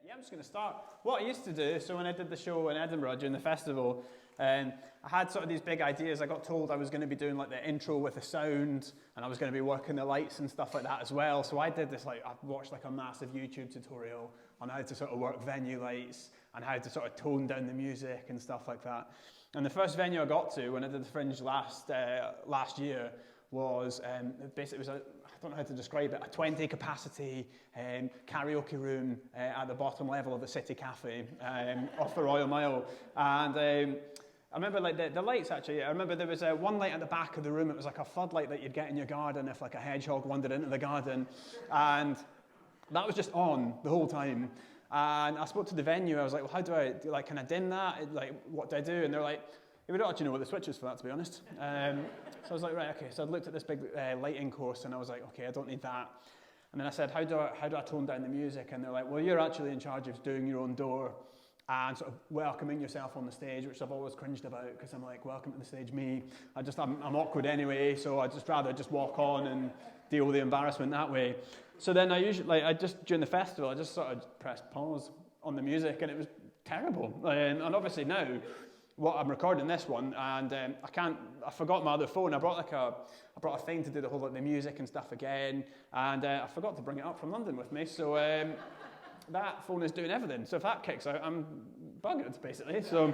Yeah, I'm just going to start. What I used to do, so when I did the show in Edinburgh during the festival, I had sort of these big ideas. I got told I was going to be doing like the intro with the sound, and I was going to be working the lights and stuff like that as well. So I did this, I watched like a massive YouTube tutorial on how to sort of work venue lights and how to sort of tone down the music and stuff like that. And the first venue I got to when I did the Fringe last year was basically, I don't know how to describe it, a 20 capacity karaoke room at the bottom level of the City Cafe off the Royal Mile. And I remember like the lights actually, I remember there was one light at the back of the room. It was like a floodlight that you'd get in your garden if like a hedgehog wandered into the garden. And that was just on the whole time. And I spoke to the venue. I was like, well, how do I, can I dim that? Like, what do I do? And they're like, yeah, we don't actually know what the switch is for that, to be honest. So I was like, right, okay. So I looked at this big lighting course, and I was like, okay, I don't need that. And then I said, how do I tone down the music? And they're like, well, you're actually in charge of doing your own door and sort of welcoming yourself on the stage, which I've always cringed about, because I'm like, welcome to the stage, me. I'm awkward anyway, so I'd just rather just walk on and deal with the embarrassment that way. So then I usually, during the festival, I just sort of pressed pause on the music, and it was terrible. And obviously now, I'm recording this one, and I forgot my other phone. I brought a thing to do the whole the music and stuff again, and I forgot to bring it up from London with me. So that phone is doing everything. So if that kicks out, I'm buggered basically. So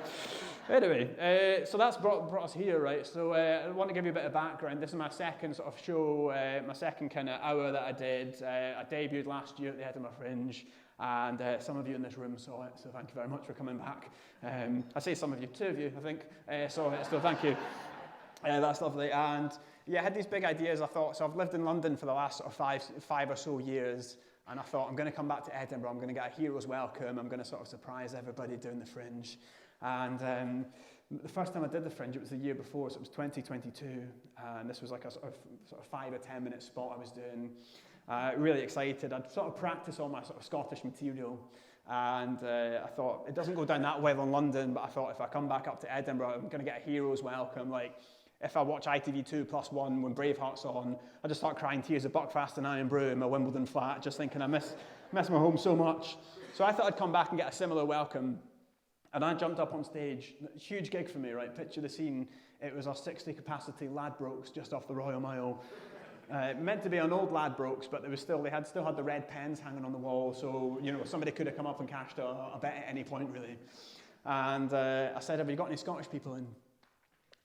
anyway, so that's brought us here, right? So I want to give you a bit of background. This is my second sort of show, my second kind of hour that I did. I debuted last year at the Edinburgh Fringe. And some of you in this room saw it, so thank you very much for coming back. I say some of you, 2 of you, I think, saw it, so thank you. That's lovely. And yeah, I had these big ideas, I thought. So I've lived in London for the last sort of five or so years, and I thought I'm going to come back to Edinburgh, I'm going to get a hero's welcome, I'm going to sort of surprise everybody doing the Fringe. And the first time I did the Fringe, it was the year before, so it was 2022, and this was like a sort of 5 or 10 minute spot I was doing. Really excited. I'd sort of practiced all my sort of Scottish material, and I thought it doesn't go down that well in London, but I thought if I come back up to Edinburgh, I'm going to get a hero's welcome. Like if I watch ITV2+1 when Braveheart's on, I just start crying tears of Buckfast and Iron Brew in my Wimbledon flat, just thinking I miss my home so much. So I thought I'd come back and get a similar welcome. And I jumped up on stage, huge gig for me, right? Picture the scene. It was our 60 capacity Ladbrokes just off the Royal Mile. Meant to be an old Ladbrokes, but they still had the red pens hanging on the wall, so somebody could have come up and cashed a bet at any point, really. And I said, have you got any Scottish people in?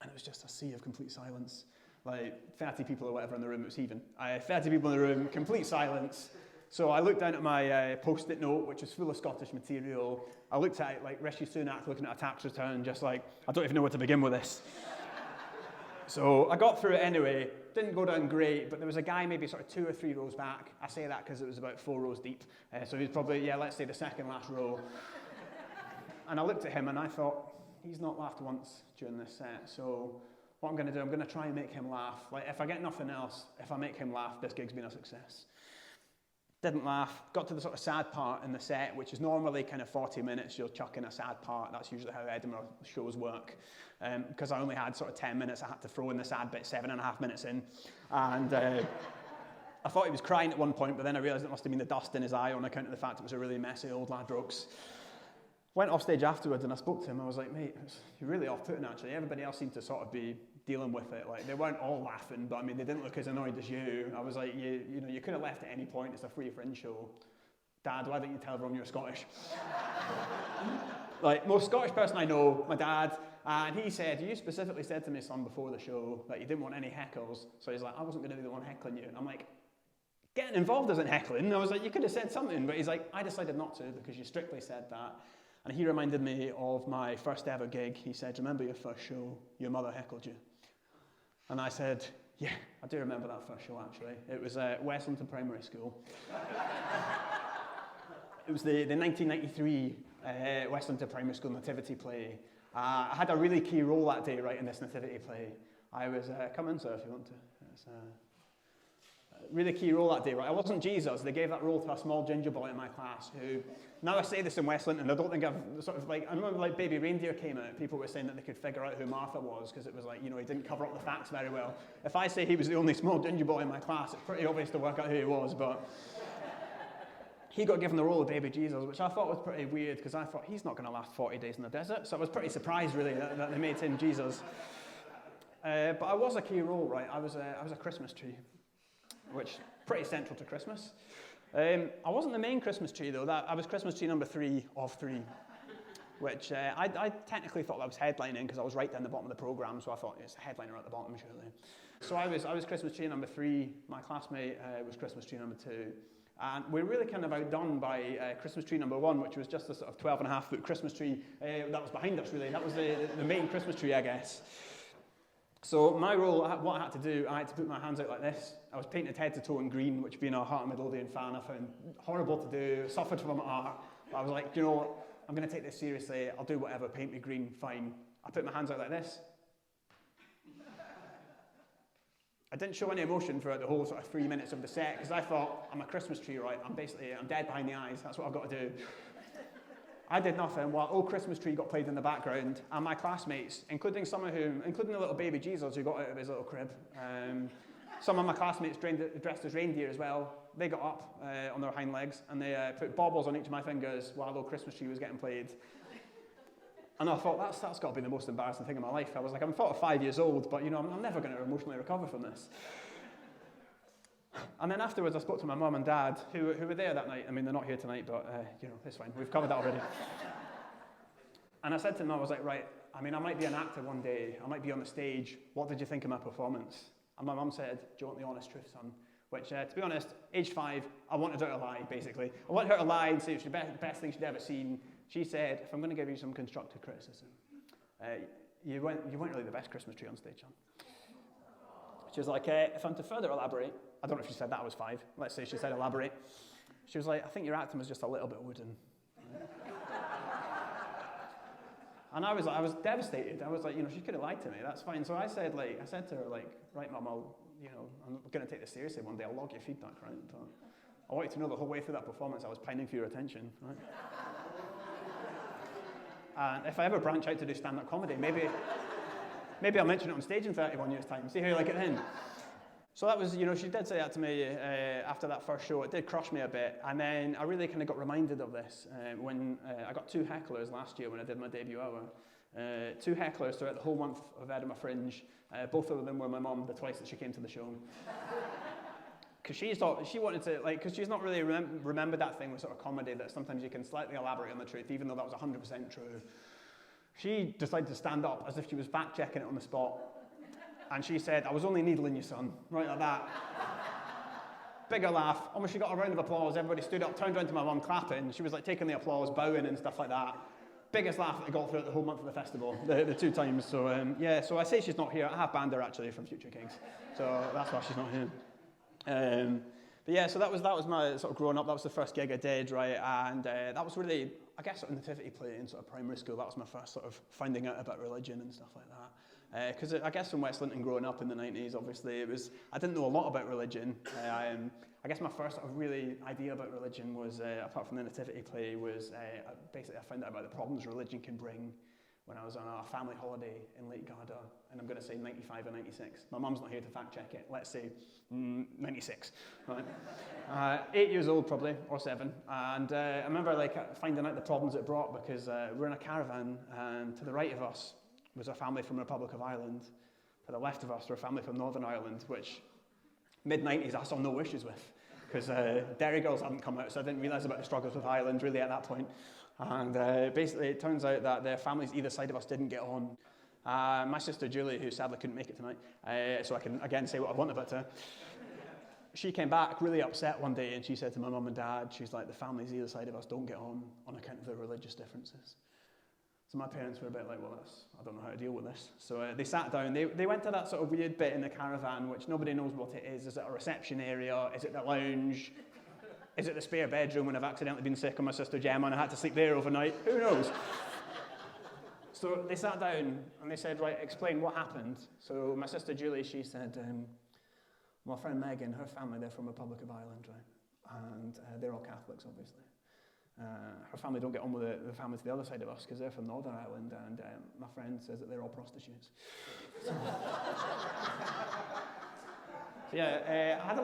And it was just a sea of complete silence. Like 30 people or whatever in the room, it was even. 30 people in the room, complete silence. So I looked down at my post-it note, which was full of Scottish material. I looked at it like Rishi Sunak looking at a tax return, just like, I don't even know where to begin with this. So I got through it anyway. Didn't go down great, but there was a guy maybe sort of 2 or 3 rows back. I say that because it was about 4 rows deep. So he was probably, let's say the second last row. And I looked at him and I thought, he's not laughed once during this set. So what I'm going to do, I'm going to try and make him laugh. Like if I get nothing else, if I make him laugh, this gig's been a success. Didn't laugh. Got to the sort of sad part in the set, which is normally kind of 40 minutes. You'll chuck in a sad part. That's usually how Edinburgh shows work. Because I only had sort of 10 minutes, I had to throw in the sad bit 7.5 minutes in. And I thought he was crying at one point, but then I realised it must have been the dust in his eye on account of the fact it was a really messy old Ladbrokes. Went off stage afterwards and I spoke to him. I was like, mate, you're really off-putting actually. Everybody else seemed to sort of be dealing with it. Like they weren't all laughing, but I mean, they didn't look as annoyed as you. I was like, you could have left at any point. It's a free Fringe show. Dad, why don't you tell everyone you're Scottish? Like most Scottish person I know, my dad, and he said, you specifically said to me, son, before the show that you didn't want any heckles. So he's like, I wasn't going to be the one heckling you. And I'm like, getting involved isn't heckling. And I was like, you could have said something. But he's like, I decided not to because you strictly said that. And he reminded me of my first ever gig. He said, remember your first show? Your mother heckled you. And I said, yeah, I do remember that first show, actually. It was West Linton Primary School. It was the 1993 West Linton Primary School nativity play. I had a really key role that day, right, in this nativity play. I was, come in, sir, if you want to. It's a really key role that day, right? I wasn't Jesus. They gave that role to a small ginger boy in my class who, now I say this in West Linton, I don't think I've sort of like, I remember like Baby Reindeer came out, people were saying that they could figure out who Martha was because it was like, he didn't cover up the facts very well. If I say he was the only small ginger boy in my class, it's pretty obvious to work out who he was, but he got given the role of baby Jesus, which I thought was pretty weird because I thought he's not going to last 40 days in the desert. So I was pretty surprised, really, that they made him Jesus. But I was a key role, right? I was a Christmas tree, which is pretty central to Christmas. I wasn't the main Christmas tree, though. I was Christmas tree number 3 of 3, which I technically thought I was headlining because I was right down the bottom of the programme, so I thought it's a headliner at the bottom, surely. So I was Christmas tree number 3. My classmate was Christmas tree number 2. And we're really kind of outdone by Christmas tree number 1, which was just a sort of 12.5-foot Christmas tree that was behind us, really. That was the main Christmas tree, I guess. So my role, what I had to do, I had to put my hands out like this. I was painted head to toe in green, which being a Heart of Midlothian fan, I found horrible to do, suffered from it. But I was like, you know what, I'm going to take this seriously. I'll do whatever, paint me green, fine. I put my hands out like this. I didn't show any emotion throughout the whole sort of 3 minutes of the set because I thought, I'm a Christmas tree, right? I'm dead behind the eyes. That's what I've got to do. I did nothing while "Oh Christmas Tree" got played in the background, and my classmates, including the little baby Jesus who got out of his little crib, some of my classmates dressed as reindeer as well. They got up on their hind legs and they put baubles on each of my fingers while "Oh Christmas Tree" was getting played. And I thought, that's got to be the most embarrassing thing in my life. I was like, I'm 5 years old, but I'm never going to emotionally recover from this. And then afterwards, I spoke to my mum and dad, who were there that night. I mean, they're not here tonight, but it's fine. We've covered that already. And I said to them, I was like, right, I mean, I might be an actor one day. I might be on the stage. What did you think of my performance? And my mum said, do you want the honest truth, son? Which, to be honest, age 5, I wanted her to lie, basically. I wanted her to lie and say it's the best thing she'd ever seen. She said, if I'm going to give you some constructive criticism, you weren't really the best Christmas tree on stage, son. She was like, if I'm to further elaborate, I don't know if she said that I was 5. Let's say she said elaborate. She was like, I think your acting was just a little bit wooden. And I was devastated. I was like, she could have lied to me. That's fine. So I said to her, right, Mum, I'm going to take this seriously one day. I'll log your feedback, right? But I want you to know the whole way through that performance, I was pining for your attention, right? And if I ever branch out to do stand-up comedy, maybe I'll mention it on stage in 31 years' time. See how you like it then. So that was, she did say that to me after that first show. It did crush me a bit. And then I really kind of got reminded of this when I got 2 hecklers last year when I did my debut hour. 2 hecklers throughout the whole month of Edinburgh Fringe. Both of them were my mum, the twice that she came to the show. Because she wanted to, because she's not really remembered that thing with sort of comedy that sometimes you can slightly elaborate on the truth, even though that was 100% true. She decided to stand up as if she was fact-checking it on the spot. And she said, I was only needling you, son. Right like that. Bigger laugh. Almost she got a round of applause. Everybody stood up, turned around to my mum, clapping. She was taking the applause, bowing and stuff like that. Biggest laugh that they got throughout the whole month of the festival, the 2 times. So, so I say she's not here. I have banned her, actually, from future gigs. So that's why she's not here. But yeah, so that was my sort of growing up. That was the first gig I did, right? And that was really, I guess, sort of nativity play in sort of primary school. That was my first sort of finding out about religion and stuff like that. Because I guess from West Linton growing up in the 90s, obviously, I didn't know a lot about religion. I guess my first sort of really idea about religion was, apart from the nativity play, was basically I found out about the problems religion can bring when I was on a family holiday in Lake Garda, and I'm going to say 95 or 96. My mum's not here to fact check it. Let's say 96. Right? 8 years old probably, or 7. And I remember finding out the problems it brought because we're in a caravan, and to the right of us was a family from the Republic of Ireland. To the left of us were a family from Northern Ireland, which mid-90s I saw no issues with because Dairy Girls hadn't come out, so I didn't realise about the struggles with Ireland really at that point. And basically, it turns out that their families either side of us didn't get on. My sister Julie, who sadly couldn't make it tonight, so I can again say what I want about her, she came back really upset one day and she said to my mum and dad, she's like, the families either side of us don't get on account of their religious differences. So my parents were a bit like, well, I don't know how to deal with this. So they sat down. They went to that sort of weird bit in the caravan, which nobody knows what it is. Is it a reception area? Is it the lounge? Is it the spare bedroom when I've accidentally been sick on my sister Gemma and I had to sleep there overnight? Who knows? So they sat down and they said, right, explain what happened. So my sister Julie, she said, my friend Megan, her family, they're from the Republic of Ireland, right? And they're all Catholics, obviously. Her family don't get on with the family to the other side of us because they're from Northern Ireland, and my friend says that they're all prostitutes. So So yeah, I had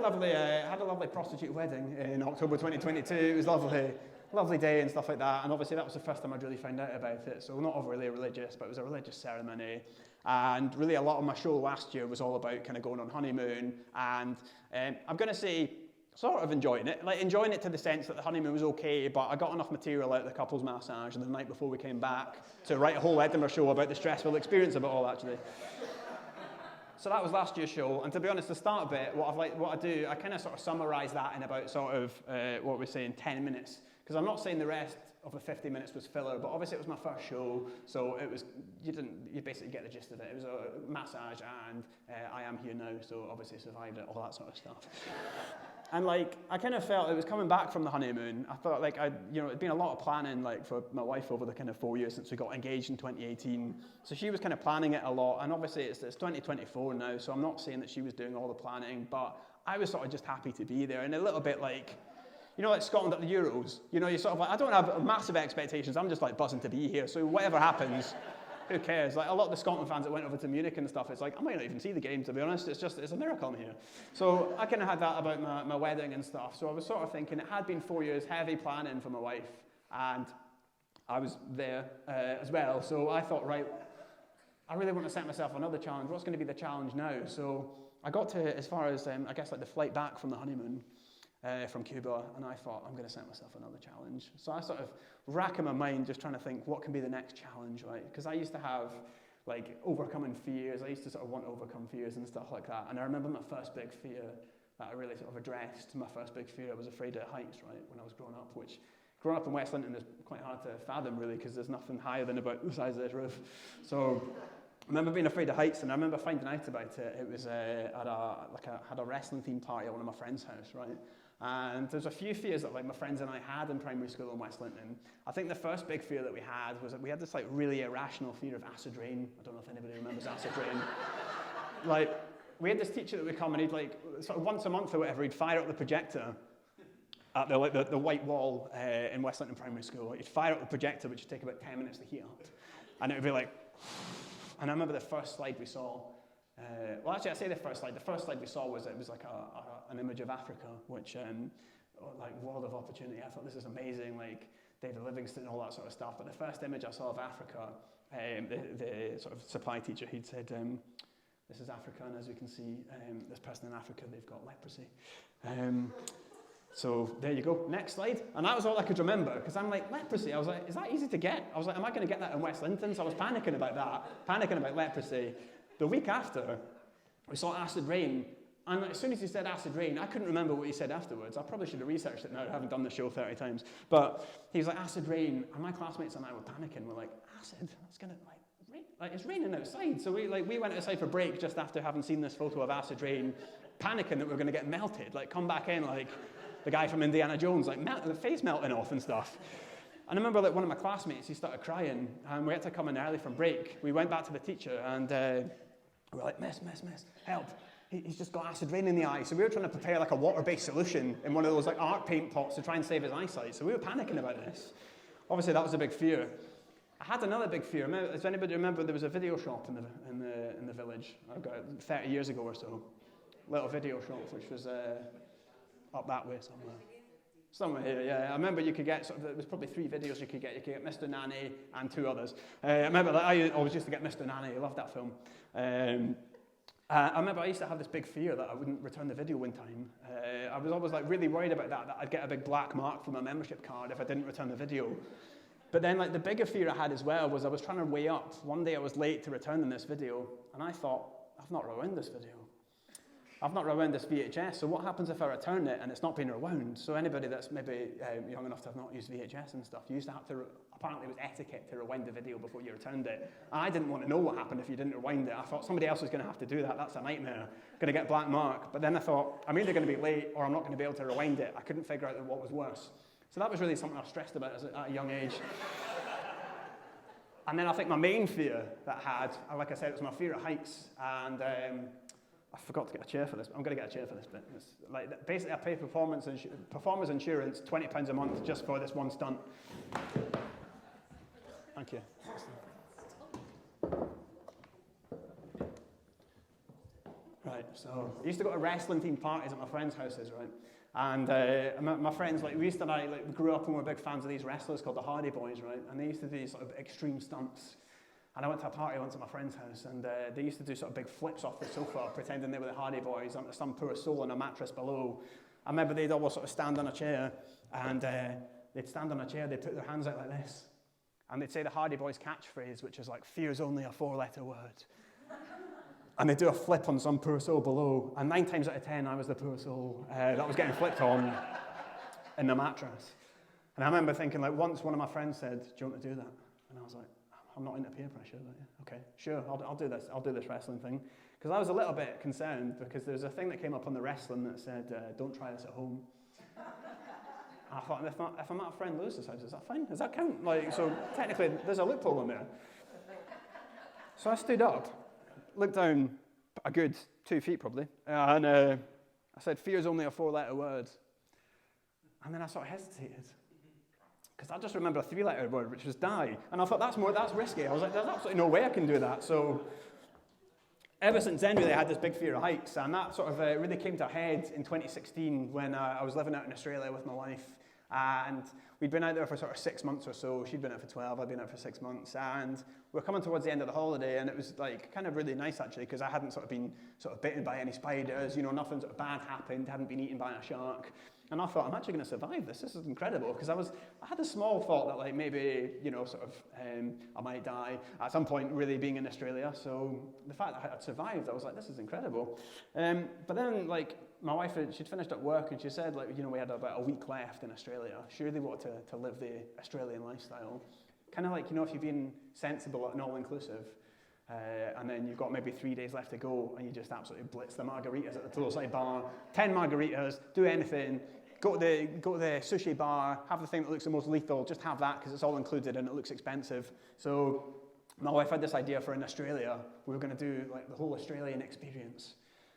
a lovely prostitute wedding in October 2022. It was lovely day and stuff like that. And obviously that was the first time I'd really found out about it. So not overly religious, but it was a religious ceremony. And really a lot of my show last year was all about kind of going on honeymoon. And I'm going to say, sort of enjoying it. Like enjoying it to the sense that the honeymoon was okay, but I got enough material out of the couples massage and the night before we came back to write a whole Edinburgh show about the stressful experience of it all, actually. So that was last year's show, and to be honest, the start bit, what I do, I kind of sort of summarise that in about sort of, what we're saying, 10 minutes. Because I'm not saying the rest of the 50 minutes was filler, but obviously it was my first show, so it was, you basically get the gist of it. It was a massage, and I am here now, so obviously survived it, all that sort of stuff. And like, I kind of felt it was coming back from the honeymoon. I thought like, it'd been a lot of planning like for my wife over the kind of 4 years since we got engaged in 2018. So she was kind of planning it a lot. And obviously it's 2024 now, so I'm not saying that she was doing all the planning, but I was sort of just happy to be there. And a little bit like, like Scotland at the Euros. You're sort of like, I don't have massive expectations. I'm just like buzzing to be here. So whatever happens, who cares? Like a lot of the Scotland fans that went over to Munich and stuff, it's like, I might not even see the game, to be honest. It's a miracle I'm here. So I kind of had that about my wedding and stuff. So I was sort of thinking, it had been 4 years heavy planning for my wife, and I was there as well. So I thought, right, I really want to set myself another challenge. What's going to be the challenge now? So I got to as far as, I guess, like the flight back from the honeymoon from Cuba, and I thought, I'm going to set myself another challenge. So I sort of racking my mind just trying to think, what can be the next challenge, right? Because I used to have, like, overcoming fears. I used to sort of want to overcome fears and stuff like that. And I remember my first big fear that I really sort of addressed. My first big fear, I was afraid of heights, right, when I was growing up, which growing up in West Linton is quite hard to fathom, really, because there's nothing higher than about the size of this roof. So I remember being afraid of heights, and I remember finding out about it. It was had a wrestling theme party at one of my friend's house, right? And there's a few fears that like my friends and I had in primary school in West Linton. I think the first big fear that we had was that we had this like really irrational fear of acid rain. I don't know if anybody remembers acid rain. Like, we had this teacher that would come and he'd like, sort of once a month or whatever, he'd fire up the projector at the white wall in West Linton Primary School. He'd fire up the projector, which would take about 10 minutes to heat up. And it would be like, and I remember the first slide we saw, well, actually, I say the first slide. The first slide we saw was like an image of Africa, which, like, world of opportunity. I thought, this is amazing, like David Livingstone and all that sort of stuff. But the first image I saw of Africa, the sort of supply teacher, he'd said, this is Africa, and as we can see, this person in Africa, they've got leprosy. So there you go, next slide. And that was all I could remember, because I'm like, leprosy. I was like, is that easy to get? I was like, am I going to get that in West Linton? So I was panicking about that, panicking about leprosy. The week after, we saw acid rain, and as soon as he said acid rain, I couldn't remember what he said afterwards. I probably should have researched it now. I haven't done the show 30 times. But he was like, acid rain, and my classmates and I were panicking. We're like, acid? That's going to, like, rain? Like, it's raining outside. So we went outside for break just after having seen this photo of acid rain, panicking that we were going to get melted. Like, come back in, like, the guy from Indiana Jones, like, the face melting off and stuff. And I remember like one of my classmates, he started crying, and we had to come in early from break. We went back to the teacher, and we were like, miss, help. He's just got acid rain in the eye. So we were trying to prepare like a water-based solution in one of those like art paint pots to try and save his eyesight. So we were panicking about this. Obviously, that was a big fear. I had another big fear. Does anybody remember there was a video shop in the village? I got it 30 years ago or so. Little video shop, which was up that way somewhere. Somewhere here, yeah. I remember you could get, there was probably 3 videos you could get. You could get Mr. Nanny and 2 others. I remember that I always used to get Mr. Nanny. I loved that film. I remember I used to have this big fear that I wouldn't return the video in time. I was always like really worried about that I'd get a big black mark from my membership card if I didn't return the video. But then like the bigger fear I had as well was I was trying to weigh up. One day I was late to returning this video, and I thought, I've not rewound this video. I've not rewound this VHS, so what happens if I return it and it's not being rewound? So anybody that's maybe young enough to have not used VHS and stuff, you used to have to, apparently it was etiquette to rewind the video before you returned it. And I didn't want to know what happened if you didn't rewind it. I thought somebody else was going to have to do that. That's a nightmare. Going to get a black mark. But then I thought, I'm either going to be late or I'm not going to be able to rewind it. I couldn't figure out what was worse. So that was really something I was stressed about at a young age. And then I think my main fear that I had, like I said, it was my fear of heights. And I forgot to get a chair for this, but I'm going to get a chair for this bit. It's like, basically, I pay performers insurance £20 a month just for this one stunt. Thank you. Right. right? So I used to go to wrestling-themed parties at my friends' houses, right? And my friends, like, we grew up and were big fans of these wrestlers called the Hardy Boys, right? And they used to do these sort of extreme stunts. And I went to a party once at my friend's house, and they used to do sort of big flips off the sofa, pretending they were the Hardy Boys onto some poor soul on a mattress below. I remember they'd always sort of stand on a chair, and they'd stand on a chair, they'd put their hands out like this, and they'd say the Hardy Boys catchphrase, which is like, fear's only a 4-letter word. And they'd do a flip on some poor soul below, and 9 times out of 10, I was the poor soul that was getting flipped on in the mattress. And I remember thinking, like, once one of my friends said, do you want to do that? And I was like, I'm not into peer pressure. But yeah, okay, sure, I'll do this. I'll do this wrestling thing. Because I was a little bit concerned, because there was a thing that came up on the wrestling that said, don't try this at home. And I thought, if I'm at a friend Lewis's house, is that fine? Does that count? Like, so technically, there's a loophole in there. So I stood up, looked down a good 2 feet probably, and I said, fear's only a 4-letter word. And then I sort of hesitated. Because I just remember a 3-letter word, which was die. And I thought, that's risky. I was like, there's absolutely no way I can do that. So ever since then, really, I had this big fear of heights. And that sort of really came to a head in 2016 when I was living out in Australia with my wife. And we'd been out there for sort of 6 months or so. She'd been out for 12, I'd been out for 6 months. And we're coming towards the end of the holiday, and it was like kind of really nice, actually, because I hadn't sort of been sort of bitten by any spiders. You know, nothing sort of bad happened, hadn't been eaten by a shark. And I thought, I'm actually going to survive this. This is incredible. Because I had a small thought that, like, maybe, you know, sort of, I might die at some point, really being in Australia. So the fact that I'd survived, I was like, this is incredible. But then, like, my wife, she'd finished at work, and she said, like, you know, we had about a week left in Australia. She really wanted to live the Australian lifestyle. Kind of like, you know, if you've been sensible at an all-inclusive, and then you've got maybe 3 days left to go, and you just absolutely blitz the margaritas at the poolside bar, 10 margaritas, do anything, go to the sushi bar, have the thing that looks the most lethal, just have that because it's all included and it looks expensive. So my wife had this idea for in Australia, we were going to do like the whole Australian experience.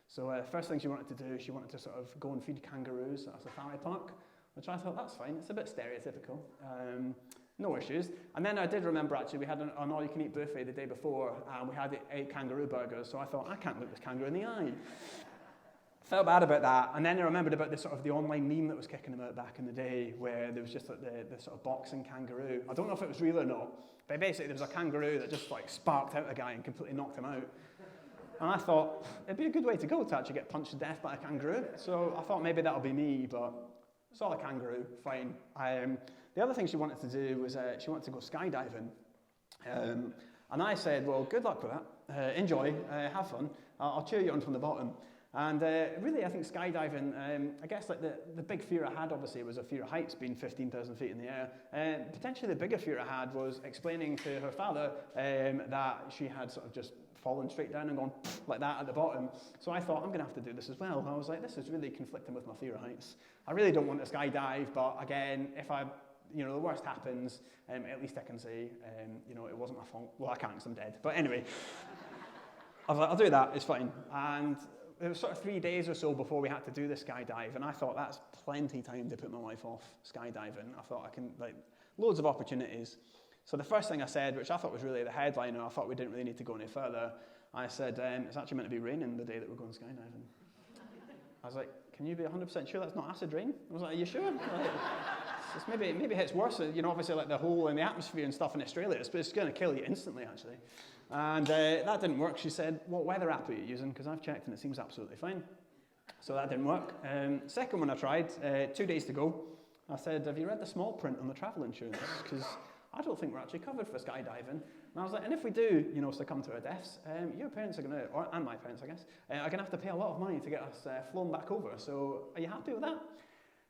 So the first thing she wanted to do, she wanted to sort of go and feed kangaroos at a safari park, which I thought, that's fine, it's a bit stereotypical. No issues. And then I did remember, actually, we had an all-you-can-eat buffet the day before, and we had 8 kangaroo burgers, so I thought, I can't look this kangaroo in the eye. Felt bad about that, and then I remembered about the online meme that was kicking about back in the day, where there was just like the sort of boxing kangaroo. I don't know if it was real or not, but basically there was a kangaroo that just like sparked out a guy and completely knocked him out. And I thought, it'd be a good way to go to actually get punched to death by a kangaroo. So I thought maybe that'll be me, but saw a kangaroo, fine. The other thing she wanted to do was she wanted to go skydiving. And I said, well, good luck with that. Enjoy, have fun. I'll cheer you on from the bottom. And really, I think skydiving, I guess like the big fear I had, obviously, was a fear of heights, being 15,000 feet in the air. Potentially the bigger fear I had was explaining to her father that she had sort of just fallen straight down and gone like that at the bottom. So I thought, I'm going to have to do this as well. I was like, this is really conflicting with my fear of heights. I really don't want to skydive, but again, if the worst happens, at least I can say, it wasn't my fault. Well, I can't because I'm dead. But anyway, I was like, I'll do that, it's fine. And it was sort of 3 days or so before we had to do the skydive, and I thought that's plenty time to put my wife off skydiving. I thought I can, like, loads of opportunities. So the first thing I said, which I thought was really the headliner, I thought we didn't really need to go any further, I said, it's actually meant to be raining the day that we're going skydiving. I was like, can you be 100% sure that's not acid rain? I was like, are you sure? Maybe it hits worse. Obviously, like the hole in the atmosphere and stuff in Australia, it's going to kill you instantly, actually. And that didn't work. She said, what weather app are you using? Because I've checked and it seems absolutely fine. So that didn't work. Second one I tried, 2 days to go. I said, have you read the small print on the travel insurance? Because I don't think we're actually covered for skydiving. And I was like, and if we do, succumb to our deaths, your parents are going to, and my parents, I guess, are going to have to pay a lot of money to get us flown back over. So are you happy with that?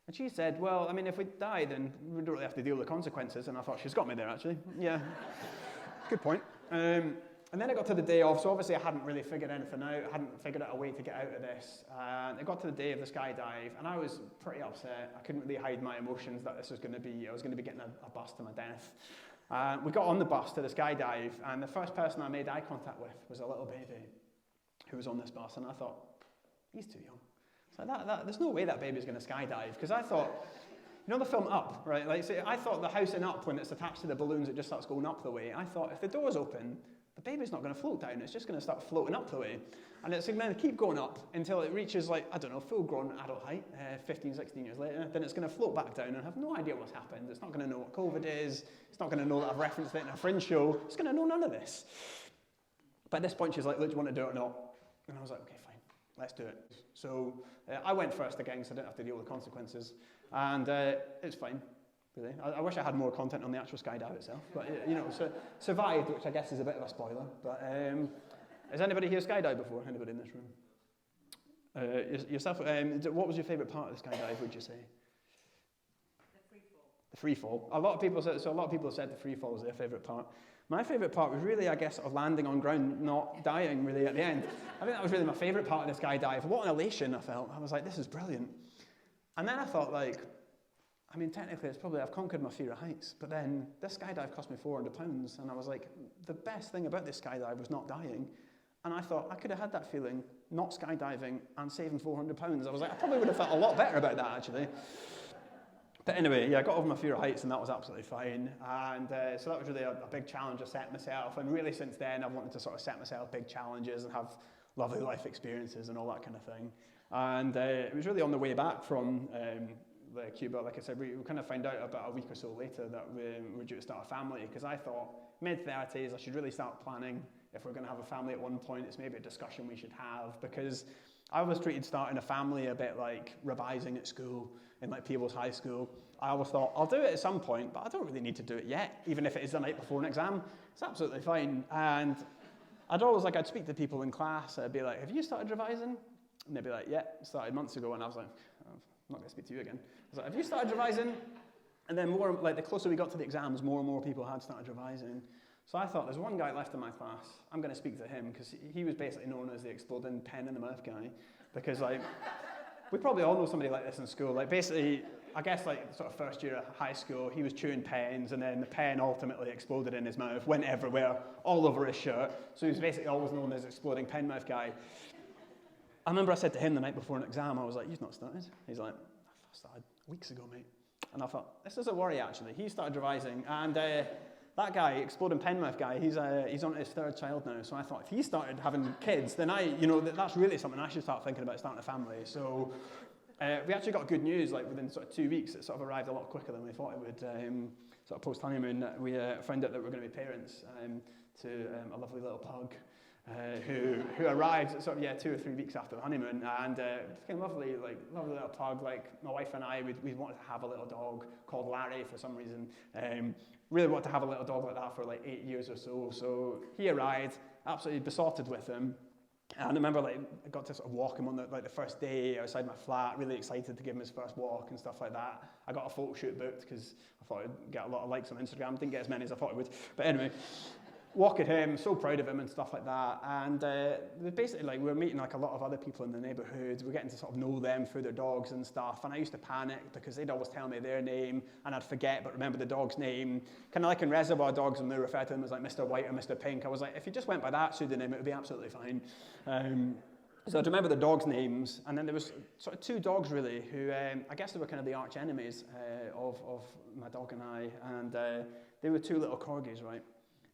And she said, well, I mean, if we die, then we don't really have to deal with the consequences. And I thought, she's got me there, actually. Yeah, good point. And then it got to the day of, so obviously I hadn't really figured anything out. I hadn't figured out a way to get out of this. And it got to the day of the skydive, and I was pretty upset. I couldn't really hide my emotions that I was going to be getting a bus to my death. We got on the bus to the skydive, and the first person I made eye contact with was a little baby who was on this bus, and I thought, he's too young. So there's no way that baby's going to skydive, because I thought, the film Up, right? Like, see, I thought the house in Up, when it's attached to the balloons, it just starts going up the way. I thought, if the door's open, the baby's not going to float down, it's just going to start floating up the way. And it's going to keep going up until it reaches, like, I don't know, full-grown adult height, 15, 16 years later. Then it's going to float back down and have no idea what's happened. It's not going to know what COVID is. It's not going to know that I've referenced it in a Fringe show. It's going to know none of this. But at this point, she's like, look, do you want to do it or not? And I was like, okay, fine, let's do it. So I went first again, so I didn't have to deal with the consequences. And it's fine. Really. I wish I had more content on the actual skydive itself, but so survived, which I guess is a bit of a spoiler. But has anybody here skydived before? Anybody in this room? Yourself? What was your favourite part of the skydive? Would you say? The free fall. A lot of people said the free fall was their favourite part. My favourite part was really, I guess, sort of landing on ground, not dying really at the end. I think that was really my favourite part of the skydive. What an elation I felt. I was like, this is brilliant. And then I thought, like, I mean, technically, it's probably I've conquered my fear of heights, but then this skydive cost me £400, and I was like, the best thing about this skydive was not dying. And I thought, I could have had that feeling, not skydiving, and saving £400. I was like, I probably would have felt a lot better about that, actually. But anyway, yeah, I got over my fear of heights, and that was absolutely fine. And so that was really a big challenge I set myself. And really, since then, I've wanted to sort of set myself big challenges and have lovely life experiences and all that kind of thing. And it was really on the way back from Cuba, like I said, we kind of found out about a week or so later that we were due to start a family, because I thought mid-30s I should really start planning if we're going to have a family at one point. It's maybe a discussion we should have, because I always treated starting a family a bit like revising at school in like Peebles High School. I always thought, I'll do it at some point, but I don't really need to do it yet, even if it is the night before an exam. It's absolutely fine. And I'd speak to people in class, I'd be like, have you started revising? And they'd be like, yeah, started months ago. And I was like, I'm not going to speak to you again. I was like, have you started revising? And then more, like the closer we got to the exams, more and more people had started revising. So I thought, there's one guy left in my class. I'm going to speak to him, because he was basically known as the exploding pen in the mouth guy. Because like, we probably all know somebody like this in school. Like basically, I guess like sort of first year of high school, he was chewing pens, and then the pen ultimately exploded in his mouth, went everywhere, all over his shirt. So he was basically always known as exploding pen mouth guy. I remember I said to him the night before an exam, I was like, you've not started? He's like, I started weeks ago, mate. And I thought, this is a worry, actually. He started revising, and that guy, exploding penmouth guy, he's on his third child now. So I thought, if he started having kids, then that's really something I should start thinking about, starting a family. So we actually got good news, like within sort of 2 weeks. It sort of arrived a lot quicker than we thought it would. Sort of post-honeymoon, we found out that we were going to be parents to a lovely little pug. Who arrived sort of 2 or 3 weeks after the honeymoon, and became lovely little pug. Like my wife and I, we wanted to have a little dog called Larry for some reason. Really wanted to have a little dog like that for like 8 years or so. So he arrived, absolutely besotted with him. And I remember I got to sort of walk him on the first day outside my flat, really excited to give him his first walk and stuff like that. I got a photo shoot booked because I thought I'd get a lot of likes on Instagram. Didn't get as many as I thought I would, but anyway. Walking him, so proud of him and stuff like that. And basically, we were meeting like a lot of other people in the neighbourhood. We're getting to sort of know them through their dogs and stuff. And I used to panic because they'd always tell me their name, and I'd forget but remember the dog's name. Kind of like in Reservoir Dogs when they refer to him as like Mr. White or Mr. Pink. I was like, if you just went by that pseudonym, it would be absolutely fine. So I'd remember the dogs' names, and then there was sort of 2 dogs really who I guess they were kind of the arch enemies of my dog and I, and they were 2 little corgis, right?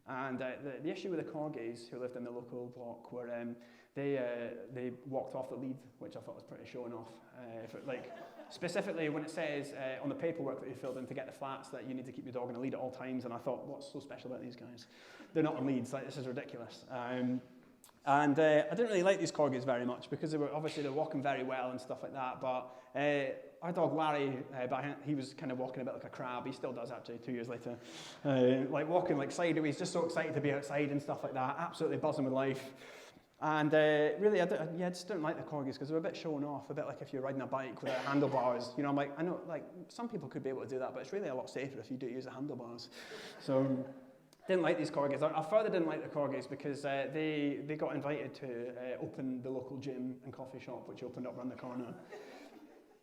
And the issue with the corgis who lived in the local block were they walked off the lead, which I thought was pretty showing off. Specifically when it says on the paperwork that you filled in to get the flats that you need to keep your dog on a lead at all times, and I thought, what's so special about these guys? They're not on leads, like this is ridiculous. And I didn't really like these corgis very much because they're walking very well and stuff like that, but our dog Larry, he was kind of walking a bit like a crab. He still does actually 2 years later. Like walking like sideways, just so excited to be outside and stuff like that, absolutely buzzing with life. And really, I just don't like the corgis because they're a bit showing off, a bit like if you're riding a bike without handlebars. You know, I'm like, I know like some people could be able to do that, but it's really a lot safer if you do use the handlebars. So didn't like these corgis. I further didn't like the corgis because they got invited to open the local gym and coffee shop, which opened up around the corner.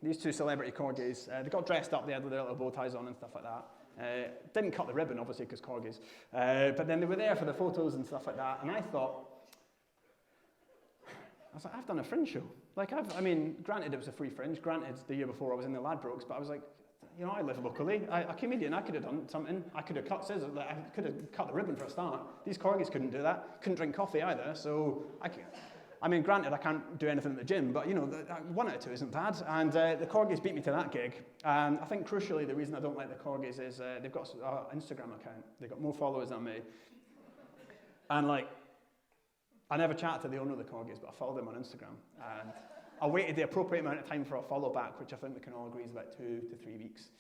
These 2 celebrity corgis, they got dressed up, they had their little bow ties on and stuff like that. Didn't cut the ribbon, obviously, because corgis. But then they were there for the photos and stuff like that, and I was like, I've done a Fringe show. Like, granted it was a free Fringe, granted the year before I was in the Ladbrokes, but I was like, I live locally. A comedian, I could have done something. I could have cut scissors. I could have cut the ribbon for a start. These corgis couldn't do that. Couldn't drink coffee either. So granted, I can't do anything at the gym, but 1 out of 2 isn't bad. And the corgis beat me to that gig. And I think crucially, the reason I don't like the corgis is they've got an Instagram account. They've got more followers than me. And I never chatted to the owner of the corgis, but I followed him on Instagram. And I waited the appropriate amount of time for a follow back, which I think we can all agree is about 2 to 3 weeks.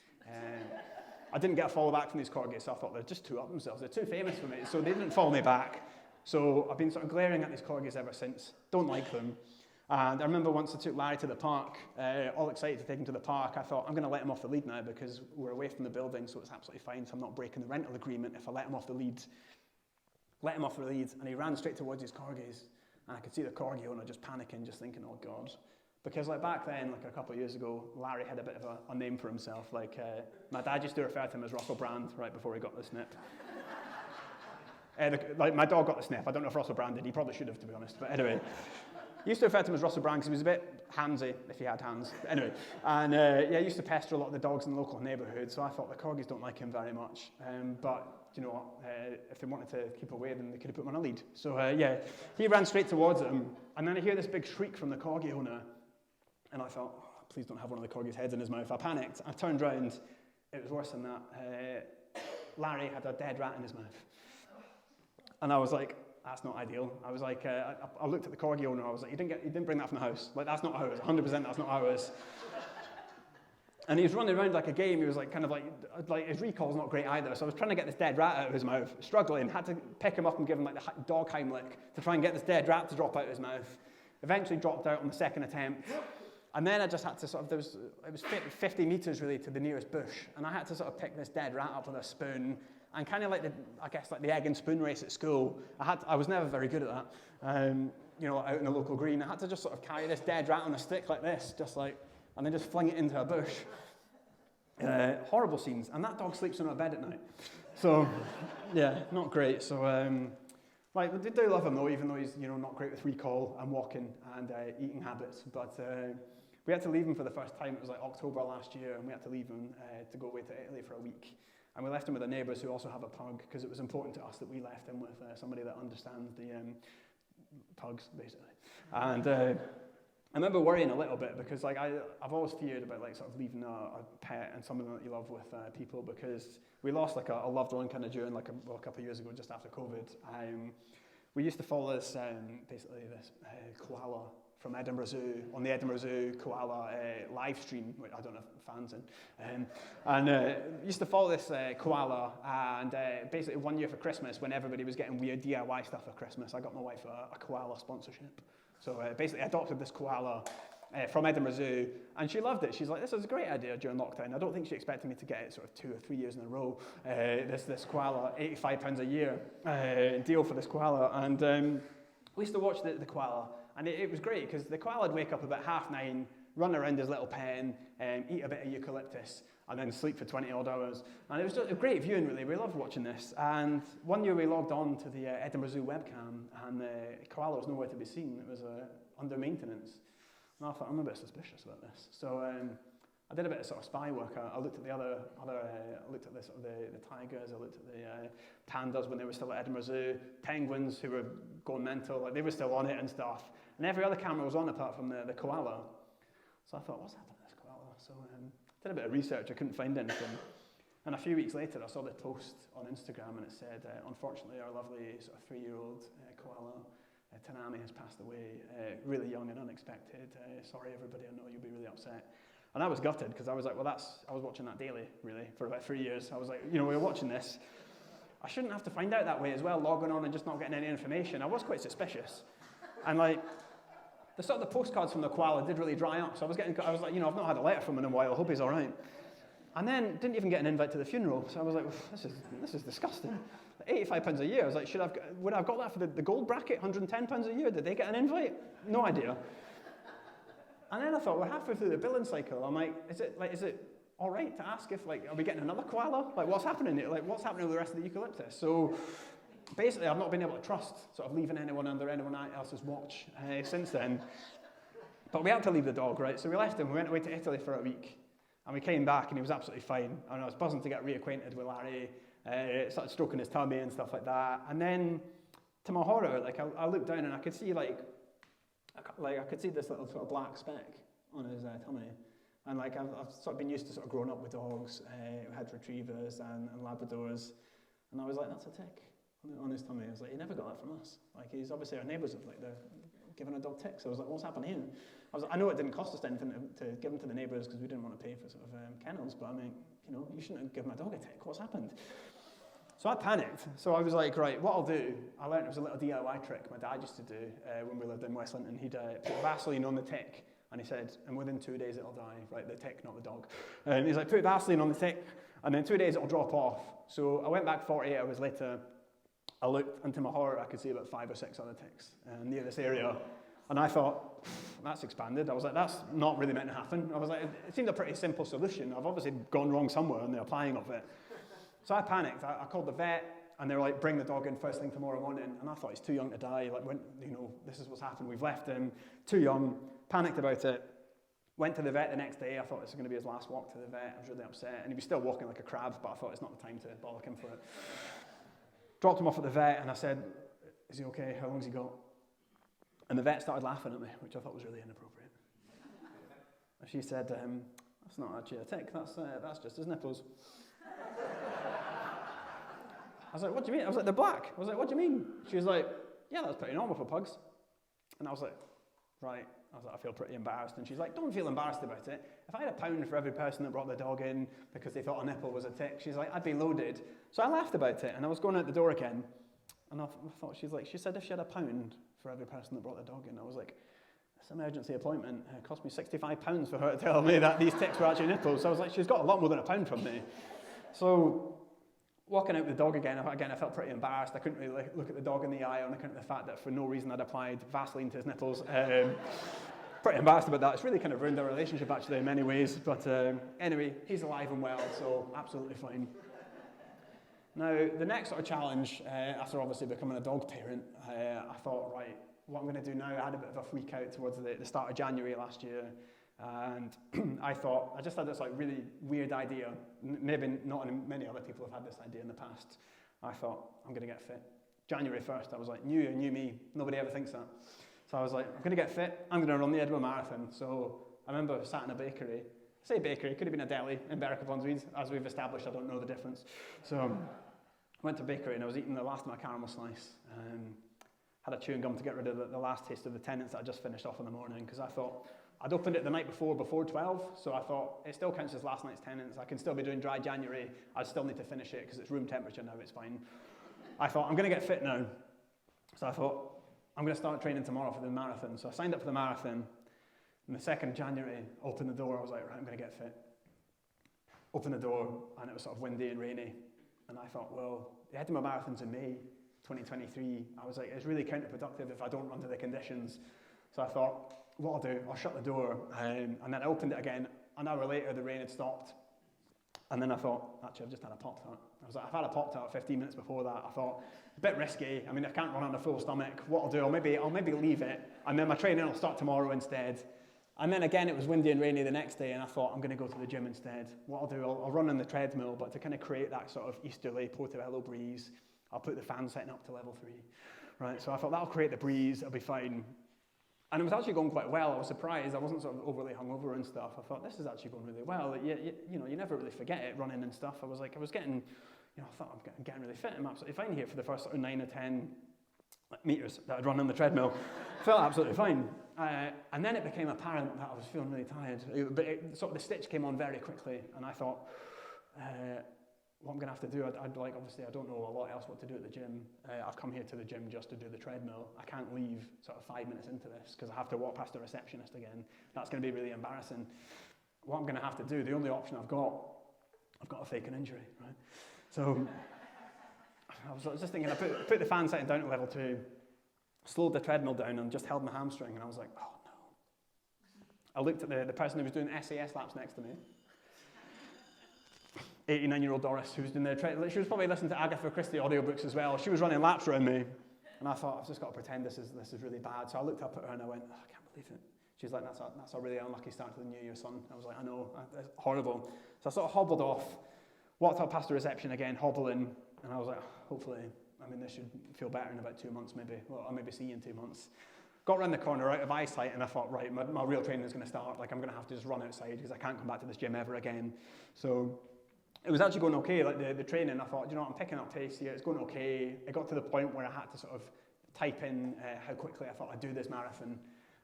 I didn't get a follow back from these corgis, so I thought they're just too up themselves. They're too famous for me, so they didn't follow me back. So I've been sort of glaring at these corgis ever since. Don't like them. And I remember once I took Larry to the park, all excited to take him to the park. I thought, I'm going to let him off the lead now because we're away from the building, so it's absolutely fine. So I'm not breaking the rental agreement if I let him off the lead. Let him off the lead, and he ran straight towards his corgis. And I could see the corgi owner just panicking, just thinking, oh God. Because back then, a couple of years ago, Larry had a bit of a name for himself. My dad used to refer to him as Russell Brand right before he got the snip. My dog got the sniff. I don't know if Russell Brand did. He probably should have, to be honest. But anyway, he used to refer to him as Russell Brand because he was a bit handsy if he had hands. But anyway, and he used to pester a lot of the dogs in the local neighbourhood. So I thought the corgis don't like him very much. But you know what? If they wanted to keep away, then they could have put him on a lead. So he ran straight towards him, and then I hear this big shriek from the corgi owner, and I thought, oh, please don't have one of the corgis' heads in his mouth. I panicked. I turned round. It was worse than that. Larry had a dead rat in his mouth. And I was like, that's not ideal. I was like, I looked at the corgi owner. I was like, you didn't bring that from the house. That's not ours. 100% that's not ours. And he was running around like a game. He was like his recall's not great either. So I was trying to get this dead rat out of his mouth, struggling. Had to pick him up and give him the dog Heimlich to try and get this dead rat to drop out of his mouth. Eventually dropped out on the second attempt. And then I just had to it was 50 meters really to the nearest bush. And I had to sort of pick this dead rat up with a spoon. And kind of like the egg and spoon race at school. I was never very good at that. Out in the local green, I had to just sort of carry this dead rat on a stick like this, and then just fling it into a bush. Horrible scenes. And that dog sleeps in our bed at night. So, yeah, not great. So, we do love him though, even though he's not great with recall and walking and eating habits. But we had to leave him for the first time. It was October last year, and we had to leave him to go away to Italy for a week. And we left him with the neighbours who also have a pug, because it was important to us that we left him with somebody that understands the pugs, basically. And I remember worrying a little bit, because I've always feared about sort of leaving a pet and someone that you love with people, because we lost a loved one kind of during a couple of years ago, just after COVID. We used to follow this koala from Edinburgh Zoo, on the Edinburgh Zoo koala live stream, which I don't know if fans in. Used to follow this koala, and basically one year for Christmas, when everybody was getting weird DIY stuff for Christmas, I got my wife a koala sponsorship. So basically I adopted this koala from Edinburgh Zoo, and she loved it. She's like, this is a great idea during lockdown. I don't think she expected me to get it sort of 2 or 3 years in a row. This koala, £85 a year deal for this koala. And we used to watch the koala. And it was great, because the koala would wake up about 9:30, run around his little pen, eat a bit of eucalyptus, and then sleep for 20 odd hours. And it was just a great viewing, really. We loved watching this. And one year we logged on to the Edinburgh Zoo webcam, and the koala was nowhere to be seen. It was under maintenance. And I thought, I'm a bit suspicious about this. So I did a bit of sort of spy work. I looked at the I looked at the tigers. I looked at the pandas when they were still at Edinburgh Zoo. Penguins who were going mental, they were still on it and stuff. And every other camera was on apart from the koala. So I thought, what's happened to this koala? So I did a bit of research. I couldn't find anything. And a few weeks later, I saw the post on Instagram, and it said, unfortunately, our lovely sort of 3-year-old koala, Tanami, has passed away, really young and unexpected. Sorry, everybody, I know you'll be really upset. And I was gutted, because I was like, I was watching that daily, really, for about 3 years. I was like, we were watching this. I shouldn't have to find out that way as well, logging on and just not getting any information. I was quite suspicious. And the postcards from the koala did really dry up. So I was like, I've not had a letter from him in a while. I hope he's all right. And then didn't even get an invite to the funeral. So I was like, this is disgusting. £85 a year. I was like, would I have got that for the gold bracket? £110 a year? Did they get an invite? No idea. And then I thought, we're halfway through the billing cycle. I'm like, is it all right to ask if are we getting another koala? What's happening here? What's happening with the rest of the eucalyptus? So basically, I've not been able to trust sort of leaving anyone under anyone else's watch since then. But we had to leave the dog, right? So we left him. We went away to Italy for a week. And we came back and he was absolutely fine. And I was buzzing to get reacquainted with Larry, started stroking his tummy and stuff like that. And then, to my horror, like I looked down and I could see I could see this little sort of black speck on his tummy. And like I've sort of been used to sort of growing up with dogs, who had retrievers and Labradors. And I was like, that's a tick on his tummy. I was like, he never got that from us. Like he's obviously our neighbours have like they're giving a dog ticks. I was like, what's happened here? I know it didn't cost us anything to give them to the neighbours because we didn't want to pay for sort of kennels, but I mean, you shouldn't have given my dog a tick. What's happened? So I panicked. So I was like, right, what I'll do, I learned it was a little DIY trick my dad used to do when we lived in West Linton. He'd put Vaseline on the tick, and he said, and within 2 days it'll die, right, the tick, not the dog. And he's like, put Vaseline on the tick, and then 2 days it'll drop off. So I went back 48 hours later, I looked, and to my horror, I could see about 5 or 6 other ticks near this area. And I thought, that's expanded. I was like, that's not really meant to happen. I was like, it seemed a pretty simple solution. I've obviously gone wrong somewhere in the applying of it. So I panicked. I called the vet, and they were like, bring the dog in first thing tomorrow morning. And I thought, he's too young to die. Like, this is what's happened. We've left him too young. Panicked about it. Went to the vet the next day. I thought this was going to be his last walk to the vet. I was really upset. And he was still walking like a crab, but I thought it's not the time to bollock him for it. Dropped him off at the vet, and I said, is he okay? How long's he got? And the vet started laughing at me, which I thought was really inappropriate. And she said, that's not actually a tick, that's just his nipples. I was like, what do you mean? I was like, they're black. I was like, what do you mean? She was like, yeah, that's pretty normal for pugs. And I was like, right. I was like, I feel pretty embarrassed. And she's like, don't feel embarrassed about it. If I had £1 for every person that brought the dog in because they thought a nipple was a tick, she's like, I'd be loaded. So I laughed about it, and I was going out the door again. And I thought, she said if she had £1 for every person that brought the dog in. I was like, this emergency appointment cost me £65 for her to tell me that these ticks were actually nipples. So I was like, she's got a lot more than £1 from me. So walking out with the dog again, I felt pretty embarrassed. I couldn't really look at the dog in the eye on account of the fact that for no reason I'd applied Vaseline to his nipples. Pretty embarrassed about that. It's really kind of ruined our relationship actually in many ways. But anyway, he's alive and well, so absolutely fine. Now, the next sort of challenge, after obviously becoming a dog parent, I thought, right, what I'm going to do now, I had a bit of a freak out towards the start of January last year, and I just had this like really weird idea, maybe not many other people have had this idea in the past. I thought, I'm going to get fit. January 1st, I was like, new year, new me, nobody ever thinks that. So I was like, I'm going to get fit, I'm going to run the Edinburgh Marathon. So I remember I sat in a bakery. I say bakery, it could have been a deli in Berwick-upon-Tweed. As we've established, I don't know the difference. So I went to a bakery and I was eating the last of my caramel slice. Had a chewing gum to get rid of the last taste of the Tennent's that I just finished off in the morning, because I thought, I'd opened it the night before 12, so I thought, it still counts as last night's Tennent's. I can still be doing dry January. I still need to finish it because it's room temperature now, it's fine. I thought, I'm going to get fit now. So I thought, I'm going to start training tomorrow for the marathon. So I signed up for the marathon. And the 2nd of January, opened the door, I was like, right, I'm going to get fit. Opened the door, and it was sort of windy and rainy. And I thought, well, the Edinburgh Marathon's in May 2023. I was like, it's really counterproductive if I don't run to the conditions. So I thought, what I'll do, I'll shut the door. And then I opened it again. An hour later, the rain had stopped. And then I thought, actually, I've just had a Pop-Tart. I was like, I've had a Pop-Tart 15 minutes before that. I thought, a bit risky. I mean, I can't run on a full stomach. What I'll do, I'll maybe leave it. And then my training will start tomorrow instead. And then again, it was windy and rainy the next day, and I thought, I'm going to go to the gym instead. What I'll do, I'll run on the treadmill, but to kind of create that sort of easterly Portobello breeze, I'll put the fan setting up to level 3. Right, so I thought that'll create the breeze, it'll be fine. And it was actually going quite well. I was surprised. I wasn't sort of overly hungover and stuff. I thought, this is actually going really well. You never really forget it, running and stuff. I was getting, I thought I'm getting really fit. I'm absolutely fine here for the first sort of 9 or 10 meters that I'd run on the treadmill. Felt absolutely fine. And then it became apparent that I was feeling really tired. But the stitch came on very quickly, and I thought, what I'm going to have to do, obviously I don't know a lot else what to do at the gym. I've come here to the gym just to do the treadmill. I can't leave sort of 5 minutes into this because I have to walk past the receptionist again. That's going to be really embarrassing. What I'm going to have to do, the only option I've got to fake an injury, right? So I was just thinking, I put the fan setting down at level 2, slowed the treadmill down and just held my hamstring, and I was like, oh no. I looked at the person who was doing SAS laps next to me, 89-year-old Doris, who was doing she was probably listening to Agatha Christie audiobooks as well. She was running laps around me, and I thought, I've just got to pretend this is really bad. So I looked up at her and I went, oh, I can't believe it. She's like, that's a really unlucky start to the new year, son. I was like, I know, it's horrible. So I sort of hobbled off, walked up past the reception again, hobbling, and I was like, hopefully, this should feel better in about 2 months maybe. Well, I'll maybe see you in 2 months. Got around the corner out of eyesight, and I thought, right, my real training is going to start. Like, I'm going to have to just run outside because I can't come back to this gym ever again. So it was actually going okay, like the training. I thought, I'm picking up pace here. It's going okay. It got to the point where I had to sort of type in how quickly I thought I'd do this marathon.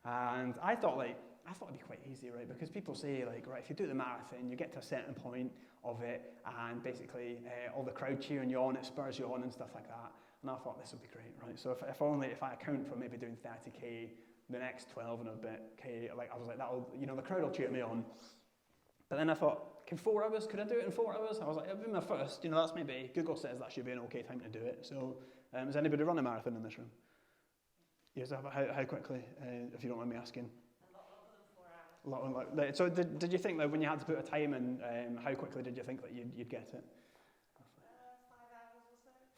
And I thought it'd be quite easy, right? Because people say, like, right, if you do the marathon, you get to a certain point of it, and basically all the crowd cheering you on, it spurs you on and stuff like that. And I thought this would be great, right? So if I account for maybe doing 30k, the next 12 and a bit k, like I was like, that'll, the crowd will cheer me on. But then I thought, could I do it in 4 hours? I was like, it'll be my first, that's maybe, Google says that should be an okay time to do it. So has anybody run a marathon in this room? Yes, how quickly, if you don't mind me asking? A lot longer than 4 hours. So did you think that when you had to put a time in, how quickly did you think that you'd get it?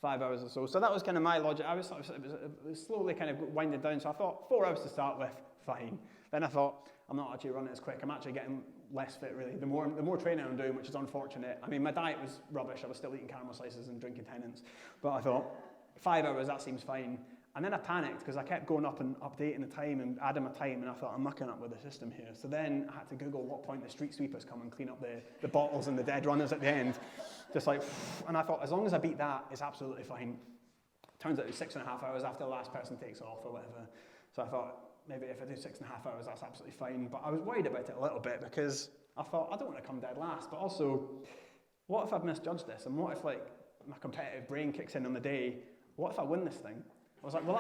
5 hours or so. So that was kind of my logic. I was it was slowly kind of winding down. So I thought 4 hours to start with, fine. Then I thought, I'm not actually running as quick. I'm actually getting less fit, really. The more training I'm doing, which is unfortunate. My diet was rubbish. I was still eating caramel slices and drinking Tennent's. But I thought, 5 hours, that seems fine. And then I panicked because I kept going up and updating the time and adding my time, and I thought, I'm mucking up with the system here. So then I had to Google what point the street sweepers come and clean up the bottles and the dead runners at the end. And I thought, as long as I beat that, it's absolutely fine. Turns out it was 6.5 hours after the last person takes off or whatever. So I thought, maybe if I do 6.5 hours, that's absolutely fine. But I was worried about it a little bit because I thought, I don't want to come dead last. But also, what if I've misjudged this? And what if, like, my competitive brain kicks in on the day? What if I win this thing? I was like, will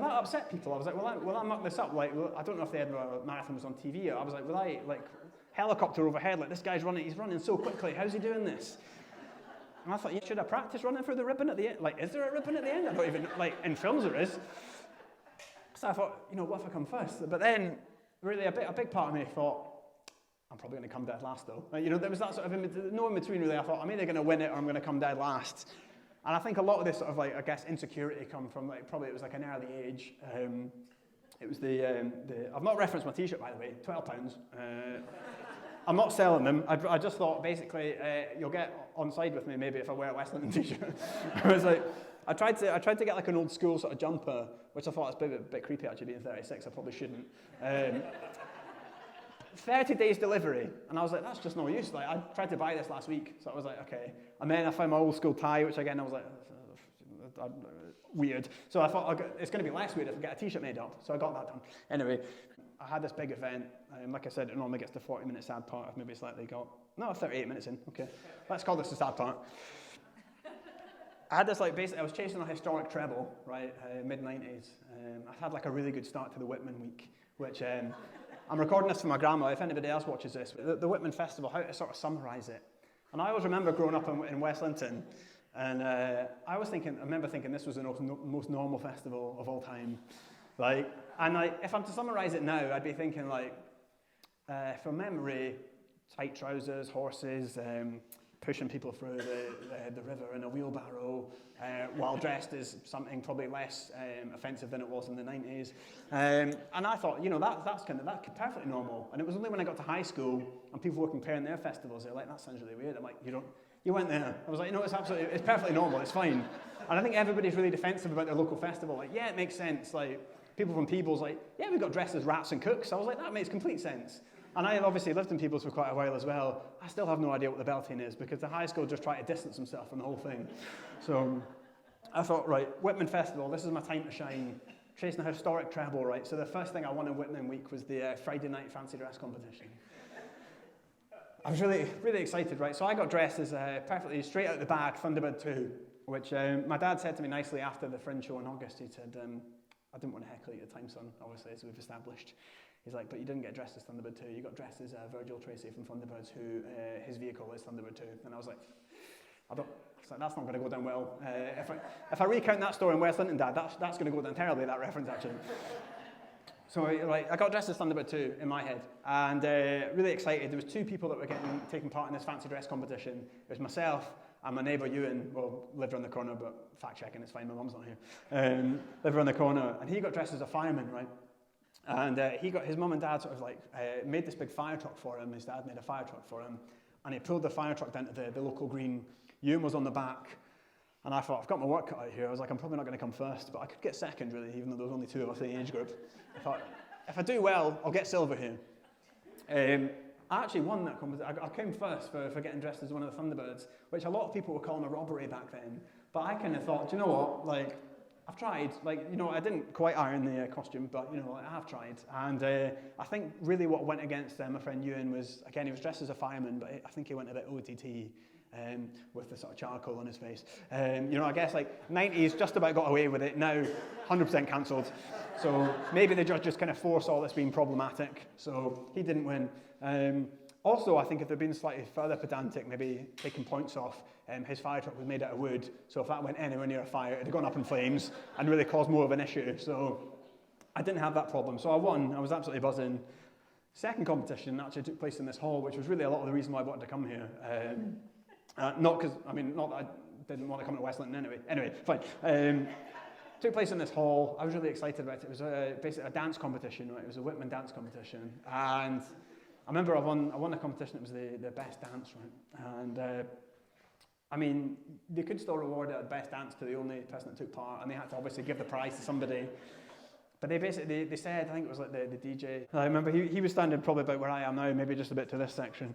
that upset people? I was like, will I muck this up? Like, I don't know if the Edinburgh Marathon was on TV. I was like, will I, like, helicopter overhead, like, this guy's he's running so quickly. How's he doing this? And I thought, should I practice running through the ribbon at the end? Like, is there a ribbon at the end? I don't even, like, in films there is. So I thought, what if I come first? But then, really, a big part of me thought, I'm probably going to come dead last, though. Like, there was that sort of, no in between, really. I thought, I'm either going to win it or I'm going to come dead last. And I think a lot of this sort of, like, I guess, insecurity come from, like, probably it was like an early age. It was I've not referenced my t-shirt, by the way, £12. I'm not selling them. I just thought, basically, you'll get on side with me maybe if I wear a West Linton t-shirt. I was like, I tried to get like an old school sort of jumper, which I thought was a bit creepy actually being 36. I probably shouldn't. 30 days delivery, and I was like, that's just no use. Like, I tried to buy this last week, so I was like, okay. And then I found my old school tie, which again I was like, weird. So I thought, it's going to be less weird if I get a t-shirt made up. So I got that done. Anyway, I had this big event. Like I said, it normally gets to 40-minute sad part. I've maybe slightly got, 38 minutes in. Okay, let's call this the sad part. I had this, like, basically, I was chasing a historic treble, right, mid-90s. I had, like, a really good start to the Whitman week, which I'm recording this for my grandma. If anybody else watches this, the Whitman Festival, how to sort of summarise it. And I always remember growing up in West Linton, and I remember thinking this was the most normal festival of all time. Like, and like, if I'm to summarise it now, I'd be thinking, like, from memory, tight trousers, horses, pushing people through the river in a wheelbarrow, while dressed as something probably less offensive than it was in the 90s. And I thought, that's perfectly normal. And it was only when I got to high school and people were comparing their festivals, they're like, that sounds really weird. I'm like, you went there. I was like, no, it's perfectly normal, it's fine. And I think everybody's really defensive about their local festival. Like, yeah, it makes sense. Like, people from Peebles, like, yeah, we got dressed as rats and cooks. I was like, that makes complete sense. And I obviously lived in Peebles for quite a while as well. I still have no idea what the belting is because the high school just tried to distance himself from the whole thing. So I thought, right, Whitman Festival, this is my time to shine. Chasing a historic treble, right? So the first thing I won in Whitman week was the Friday night fancy dress competition. I was really, really excited, right? So I got dressed as perfectly straight out the bag Thunderbird 2, which my dad said to me nicely after the Fringe show in August. He said, I didn't want to heckle you at the time, son, obviously, as we've established. He's like, but you didn't get dressed as Thunderbird 2. You got dressed as Virgil Tracy from Thunderbirds, who his vehicle is Thunderbird 2. And I was like, that's not going to go down well. If I recount that story in West Linton, Dad, that's going to go down terribly, that reference, actually. So I got dressed as Thunderbird 2 in my head, and really excited. There was 2 people that were taking part in this fancy dress competition. It was myself and my neighbour Ewan, lived around the corner, but fact checking, it's fine, my mum's not here. Lived around the corner, and he got dressed as a fireman, right? And his mum and dad sort of like made this big fire truck for him. His dad made a fire truck for him. And he pulled the fire truck down to the local green. Ewan was on the back. And I thought, I've got my work cut out here. I was like, I'm probably not going to come first, but I could get second, really, even though there was only 2 of us in the age group. I thought, if I do well, I'll get silver here. I actually won that competition. I came first for getting dressed as one of the Thunderbirds, which a lot of people were calling a robbery back then. But I kind of thought, do you know what? Like, I've tried. Like, you know, I didn't quite iron the costume, but, you know, I have tried. And I think really what went against my friend Ewan was, again, he was dressed as a fireman, but I think he went a bit OTT. With the sort of charcoal on his face. You know, I guess like 90s just about got away with it, now 100% cancelled. So maybe the judge just kind of foresaw this being problematic, so he didn't win. Also, I think if they'd been slightly further pedantic, maybe taking points off, his fire truck was made out of wood, so if that went anywhere near a fire, it'd have gone up in flames and really caused more of an issue. So I didn't have that problem, so I won. I was absolutely buzzing. Second competition actually took place in this hall, which was really a lot of the reason why I wanted to come here. Not that I didn't want to come to West Linton anyway. Anyway, fine. Took place in this hall. I was really excited about it. It was basically a dance competition, right? It was a Whitman dance competition. And I remember I won the competition. It was the best dance, right? And I mean, they could still reward it at best dance to the only person that took part, and they had to obviously give the prize to somebody. But they said, I think it was like the DJ. I remember he was standing probably about where I am now, maybe just a bit to this section.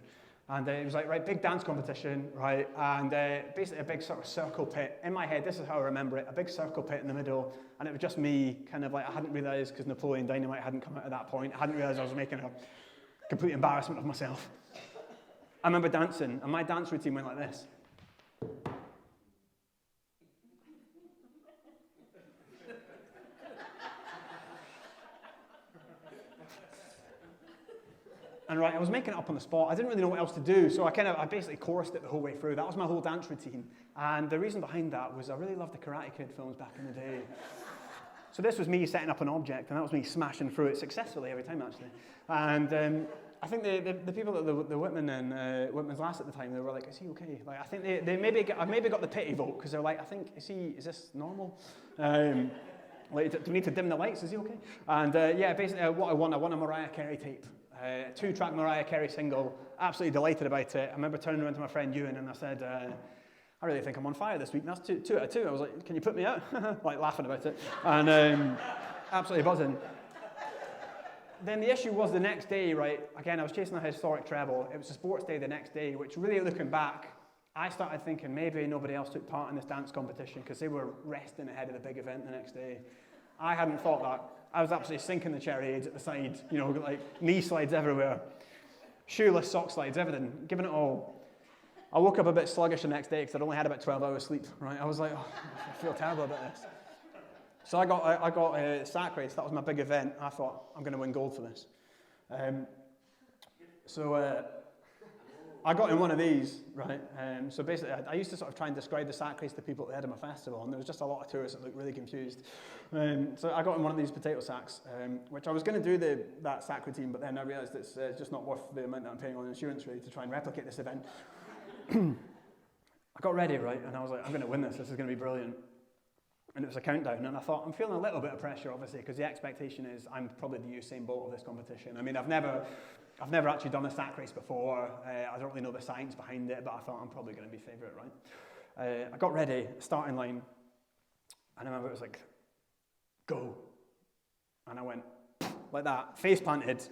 And it was like, right, big dance competition, right? And basically a big sort of circle pit. In my head, this is how I remember it, a big circle pit in the middle. And it was just me, kind of like, I hadn't realised, because Napoleon Dynamite hadn't come out at that point, I hadn't realised I was making a complete embarrassment of myself. I remember dancing, and my dance routine went like this. And right, I was making it up on the spot. I didn't really know what else to do, so I basically chorused it the whole way through. That was my whole dance routine. And the reason behind that was I really loved the Karate Kid films back in the day. So this was me setting up an object, and that was me smashing through it successfully every time, actually. And I think the people at the Whitman and Whitman's Lass at the time, they were like, "Is he okay?" Like, I think I maybe got the pity vote, because they're like, "I think is this normal? Like, do we need to dim the lights? Is he okay?" And basically, what I won a Mariah Carey tape. 2-track Mariah Carey single, absolutely delighted about it. I remember turning around to my friend Ewan and I said, I really think I'm on fire this week. And that's 2 out of 2. I was like, can you put me out? Like laughing about it. And absolutely buzzing. Then the issue was the next day, right? Again, I was chasing a historic treble. It was a sports day the next day, which really looking back, I started thinking maybe nobody else took part in this dance competition because they were resting ahead of the big event the next day. I hadn't thought that. I was absolutely sinking the cherry aids at the side, you know, like knee slides everywhere, shoeless sock slides, everything, giving it all. I woke up a bit sluggish the next day because I'd only had about 12 hours sleep, right? I was like, oh, I feel terrible about this. So I got a sack race. That was my big event. I thought, I'm going to win gold for this. I got in one of these, right? So basically, I used to sort of try and describe the sack race to people at the head of my festival, and there was just a lot of tourists that looked really confused. So I got in one of these potato sacks, which I was going to do that sack routine, but then I realised it's just not worth the amount that I'm paying on insurance really to try and replicate this event. I got ready, right, and I was like, I'm going to win this. This is going to be brilliant. And it was a countdown, and I thought, I'm feeling a little bit of pressure, obviously, because the expectation is I'm probably the Usain Bolt of this competition. I mean, I've never actually done a sack race before. I don't really know the science behind it, but I thought I'm probably going to be favourite, right? I got ready, starting line, and I remember it was like, go. And I went like that, face planted,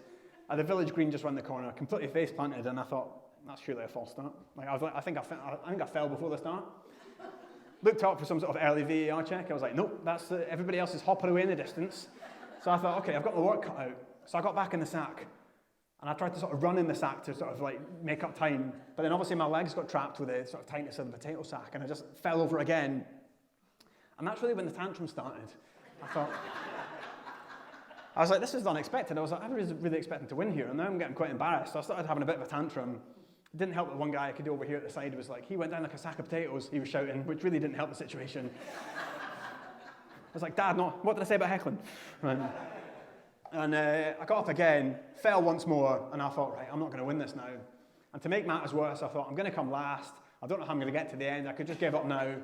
at the village green just round the corner, completely face planted, and I thought, that's surely a false start. Like, I think I fell before the start. Looked up for some sort of early VAR check. I was like, nope, that's everybody else is hopping away in the distance. So I thought, okay, I've got my work cut out. So I got back in the sack, and I tried to sort of run in the sack to sort of like make up time. But then obviously my legs got trapped with the sort of tightness of the potato sack, and I just fell over again. And that's really when the tantrum started. I was like, this is unexpected. I was was really expecting to win here, and now I'm getting quite embarrassed. So I started having a bit of a tantrum. It didn't help that one guy I could do over here at the side was like, he went down like a sack of potatoes, he was shouting, which really didn't help the situation. I was like, Dad, no, what did I say about heckling? And I got up again, fell once more, and I thought, right, I'm not going to win this now. And to make matters worse, I thought, I'm going to come last. I don't know how I'm going to get to the end. I could just give up now.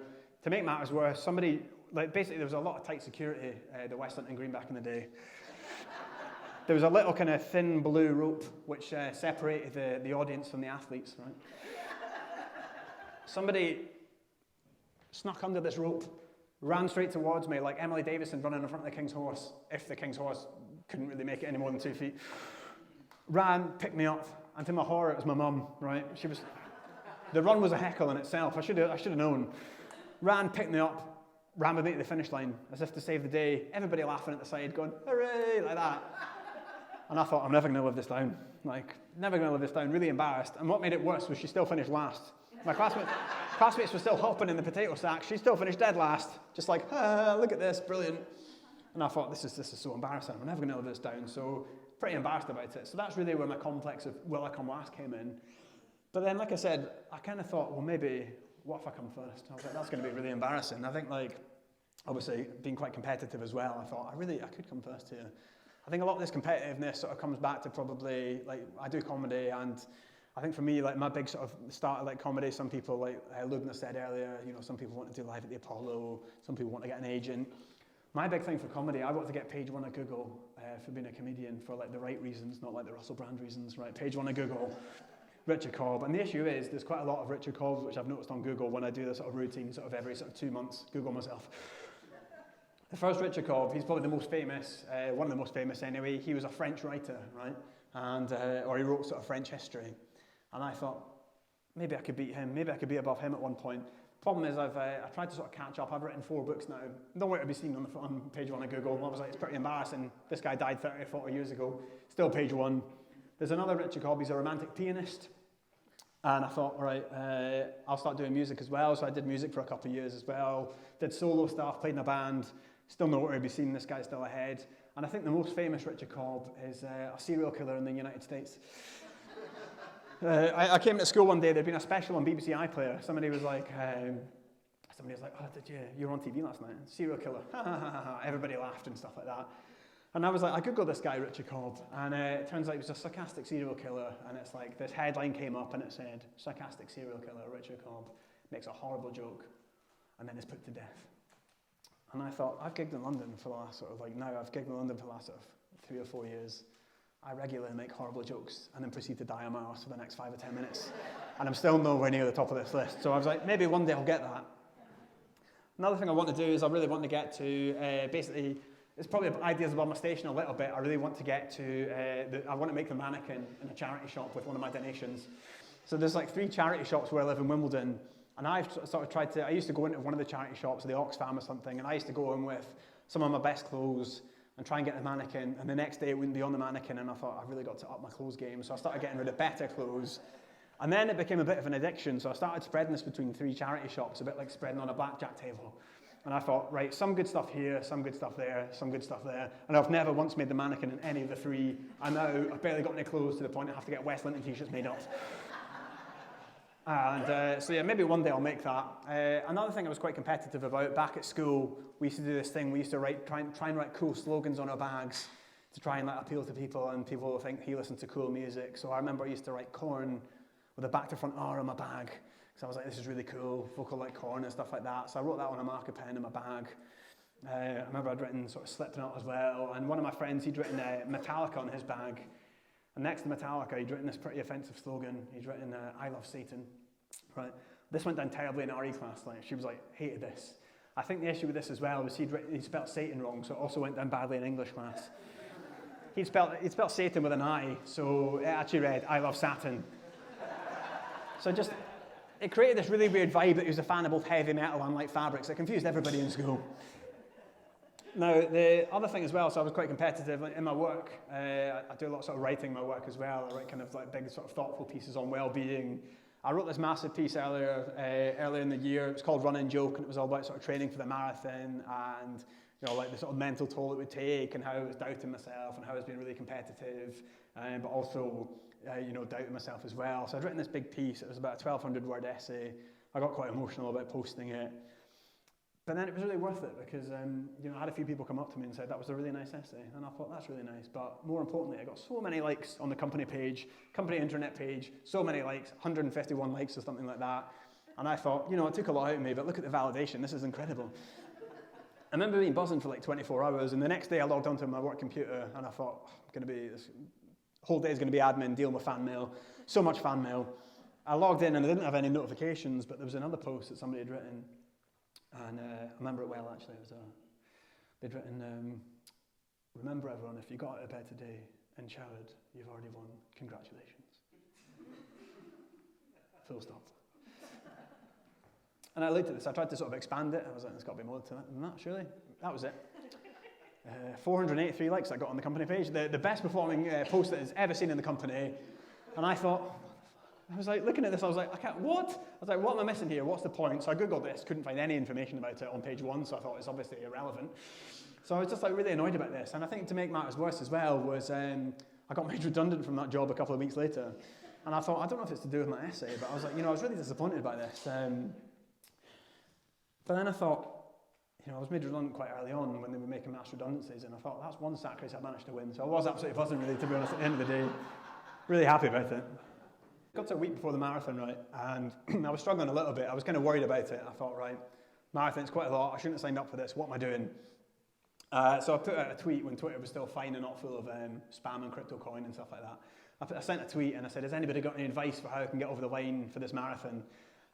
To make matters worse, somebody, like basically there was a lot of tight security at the West Linton Green back in the day. there was a little kind of thin blue rope which separated the audience from the athletes, right? Somebody snuck under this rope, ran straight towards me like Emily Davison running in front of the King's Horse, if the King's Horse couldn't really make it any more than 2 feet. Ran, picked me up, and to my horror, it was my mum, right? The run was a heckle in itself. I should have known. Ran, picked me up, ran with me to the finish line, as if to save the day. Everybody laughing at the side, going, hooray, like that. And I thought, I'm never going to live this down. Like, never going to live this down, really embarrassed. And what made it worse was she still finished last. My classmates were still hopping in the potato sack. She still finished dead last. Just like, look at this, brilliant. And I thought, this is so embarrassing. I'm never going to live this down. So pretty embarrassed about it. So that's really where my complex of will I come last came in. But then, like I said, I kind of thought, well, maybe, what if I come first? I was like, that's going to be really embarrassing. I think, like, obviously, being quite competitive as well, I thought, I could come first here. I think a lot of this competitiveness sort of comes back to probably, like, I do comedy, and I think for me, like, my big sort of start of, like, comedy, some people, like Lubna said earlier, you know, some people want to do live at the Apollo, some people want to get an agent. My big thing for comedy, I want to get page 1 of Google for being a comedian for, like, the right reasons, not like the Russell Brand reasons, right? Page 1 of Google, Richard Cobb. And the issue is, there's quite a lot of Richard Cobbs, which I've noticed on Google when I do this sort of routine, sort of every sort of 2 months, Google myself. The first Richard Cobb, he's probably the most famous, one of the most famous anyway. He was a French writer, right? And, or he wrote sort of French history. And I thought, maybe I could beat him, maybe I could be above him at one point. Problem is, I've tried to sort of catch up. I've written 4 books now. Nowhere to be seen on page 1 of Google. I was like, it's pretty embarrassing. This guy died 30 or 40 years ago. Still page 1. There's another Richard Cobb. He's a romantic pianist. And I thought, all right, I'll start doing music as well. So I did music for a couple of years as well. Did solo stuff, played in a band. Still nowhere to be seen. This guy's still ahead. And I think the most famous Richard Cobb is a serial killer in the United States. I came to school one day, there'd been a special on BBC iPlayer. Somebody was like, oh, you were on TV last night, serial killer. Everybody laughed and stuff like that. And I was like, I googled this guy, Richard Cobb, and it turns out he was a sarcastic serial killer, and it's like, this headline came up and it said, sarcastic serial killer, Richard Cobb, makes a horrible joke, and then is put to death. And I thought, I've gigged in London for the last I've gigged in London for the last sort of 3 or 4 years. I regularly make horrible jokes and then proceed to die on my arse for the next 5 or 10 minutes. And I'm still nowhere near the top of this list. So I was like, maybe one day I'll get that. Another thing I want to do is I really want to get to, basically, it's probably ideas above my station a little bit. I really want to get to, I want to make the mannequin in a charity shop with one of my donations. So there's like 3 charity shops where I live in Wimbledon. And I've sort of tried to, I used to go into one of the charity shops, the Oxfam or something, and I used to go in with some of my best clothes and try and get the mannequin, and the next day it wouldn't be on the mannequin, and I thought, I've really got to up my clothes game, so I started getting rid of better clothes. And then it became a bit of an addiction, so I started spreading this between 3 charity shops, a bit like spreading on a blackjack table. And I thought, right, some good stuff here, some good stuff there, some good stuff there, and I've never once made the mannequin in any of the 3, and now I've barely got any clothes to the point I have to get West Linton t-shirts made up. And so yeah, maybe one day I'll make that. Another thing I was quite competitive about, back at school, we used to do this thing, we used to try and write cool slogans on our bags to try and like, appeal to people, and people will think he listened to cool music. So I remember I used to write Korn with a back to front R on my bag, because I was like, this is really cool, vocal like Korn and stuff like that. So I wrote that on a marker pen in my bag. I remember I'd written sort of Slipknot as well, and one of my friends, he'd written Metallica on his bag. And next to Metallica, he'd written this pretty offensive slogan. He'd written, I love Satan, right? This went down terribly in RE class. Like, she was like, hated this. I think the issue with this as well was he'd spelled Satan wrong, so it also went down badly in English class. He'd spelled Satan with an I, so it actually read, I love Satan. So just, it created this really weird vibe that he was a fan of both heavy metal and light fabrics. It confused everybody in school. Now, the other thing as well, so I was quite competitive in my work. I do a lot of sort of writing in my work as well. I write kind of like big sort of thoughtful pieces on well-being. I wrote this massive piece earlier in the year. It was called Run and Joke, and it was all about sort of training for the marathon and, you know, like the sort of mental toll it would take, and how I was doubting myself and how I was being really competitive, but also, you know, doubting myself as well. So I'd written this big piece. It was about a 1,200-word essay. I got quite emotional about posting it. But then it was really worth it because, you know, I had a few people come up to me and said, that was a really nice essay. And I thought, that's really nice. But more importantly, I got so many likes on the company page, company internet page, so many likes, 151 likes or something like that. And I thought, you know, it took a lot out of me, but look at the validation. This is incredible. I remember being buzzing for like 24 hours, and the next day I logged onto my work computer, and I thought, this whole day is going to be admin, dealing with fan mail, so much fan mail. I logged in, and I didn't have any notifications, but there was another post that somebody had written, and I remember it well, actually. They'd written, remember everyone, if you got out of bed today and showered, you've already won. Congratulations. Full stop. And I looked at this, I tried to sort of expand it, I was like, there's got to be more to it than that, surely. That was it. 483 likes I got on the company page, the best performing post that is ever seen in the company. And I thought, I was like, looking at this, I was like, what? I was like, what am I missing here? What's the point? So I Googled this, couldn't find any information about it on page 1, so I thought it's obviously irrelevant. So I was just like really annoyed about this. And I think to make matters worse as well was I got made redundant from that job a couple of weeks later. And I thought, I don't know if it's to do with my essay, but I was like, I was really disappointed by this. But then I thought, I was made redundant quite early on when they were making mass redundancies, and I thought, that's one sack race I managed to win. So I was absolutely buzzing, really, to be honest, at the end of the day. Really happy about it. Got to a week before the marathon, right, and I was struggling a little bit. I was kind of worried about it. I thought, right, marathon's quite a lot. I shouldn't have signed up for this. What am I doing? So I put out a tweet when Twitter was still fine and not full of spam and crypto coin and stuff like that. I sent a tweet and I said, has anybody got any advice for how I can get over the line for this marathon?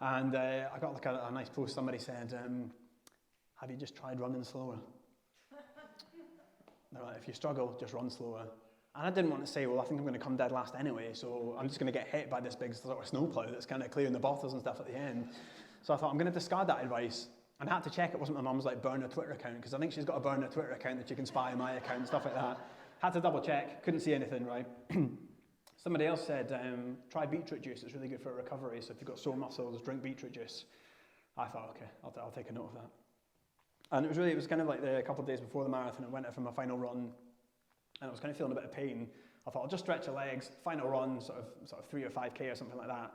And I got like a nice post. Somebody said, have you just tried running slower? They're like, if you struggle, just run slower. And I didn't want to say, well, I think I'm going to come dead last anyway, so I'm just going to get hit by this big sort of snowplow that's kind of clearing the bottles and stuff at the end. So I thought, I'm going to discard that advice. And I had to check it wasn't my mum's like burner Twitter account, because I think she's got a burner Twitter account that you can spy on my account and stuff like that. Had to double check, couldn't see anything, right? Somebody else said, try beetroot juice, it's really good for recovery, so if you've got sore muscles, drink beetroot juice. I thought, okay, I'll take a note of that. And it was kind of like a couple of days before the marathon, I went out for my final run, and I was kind of feeling a bit of pain. I thought, I'll just stretch the legs, final run, sort of 3 or 5K or something like that.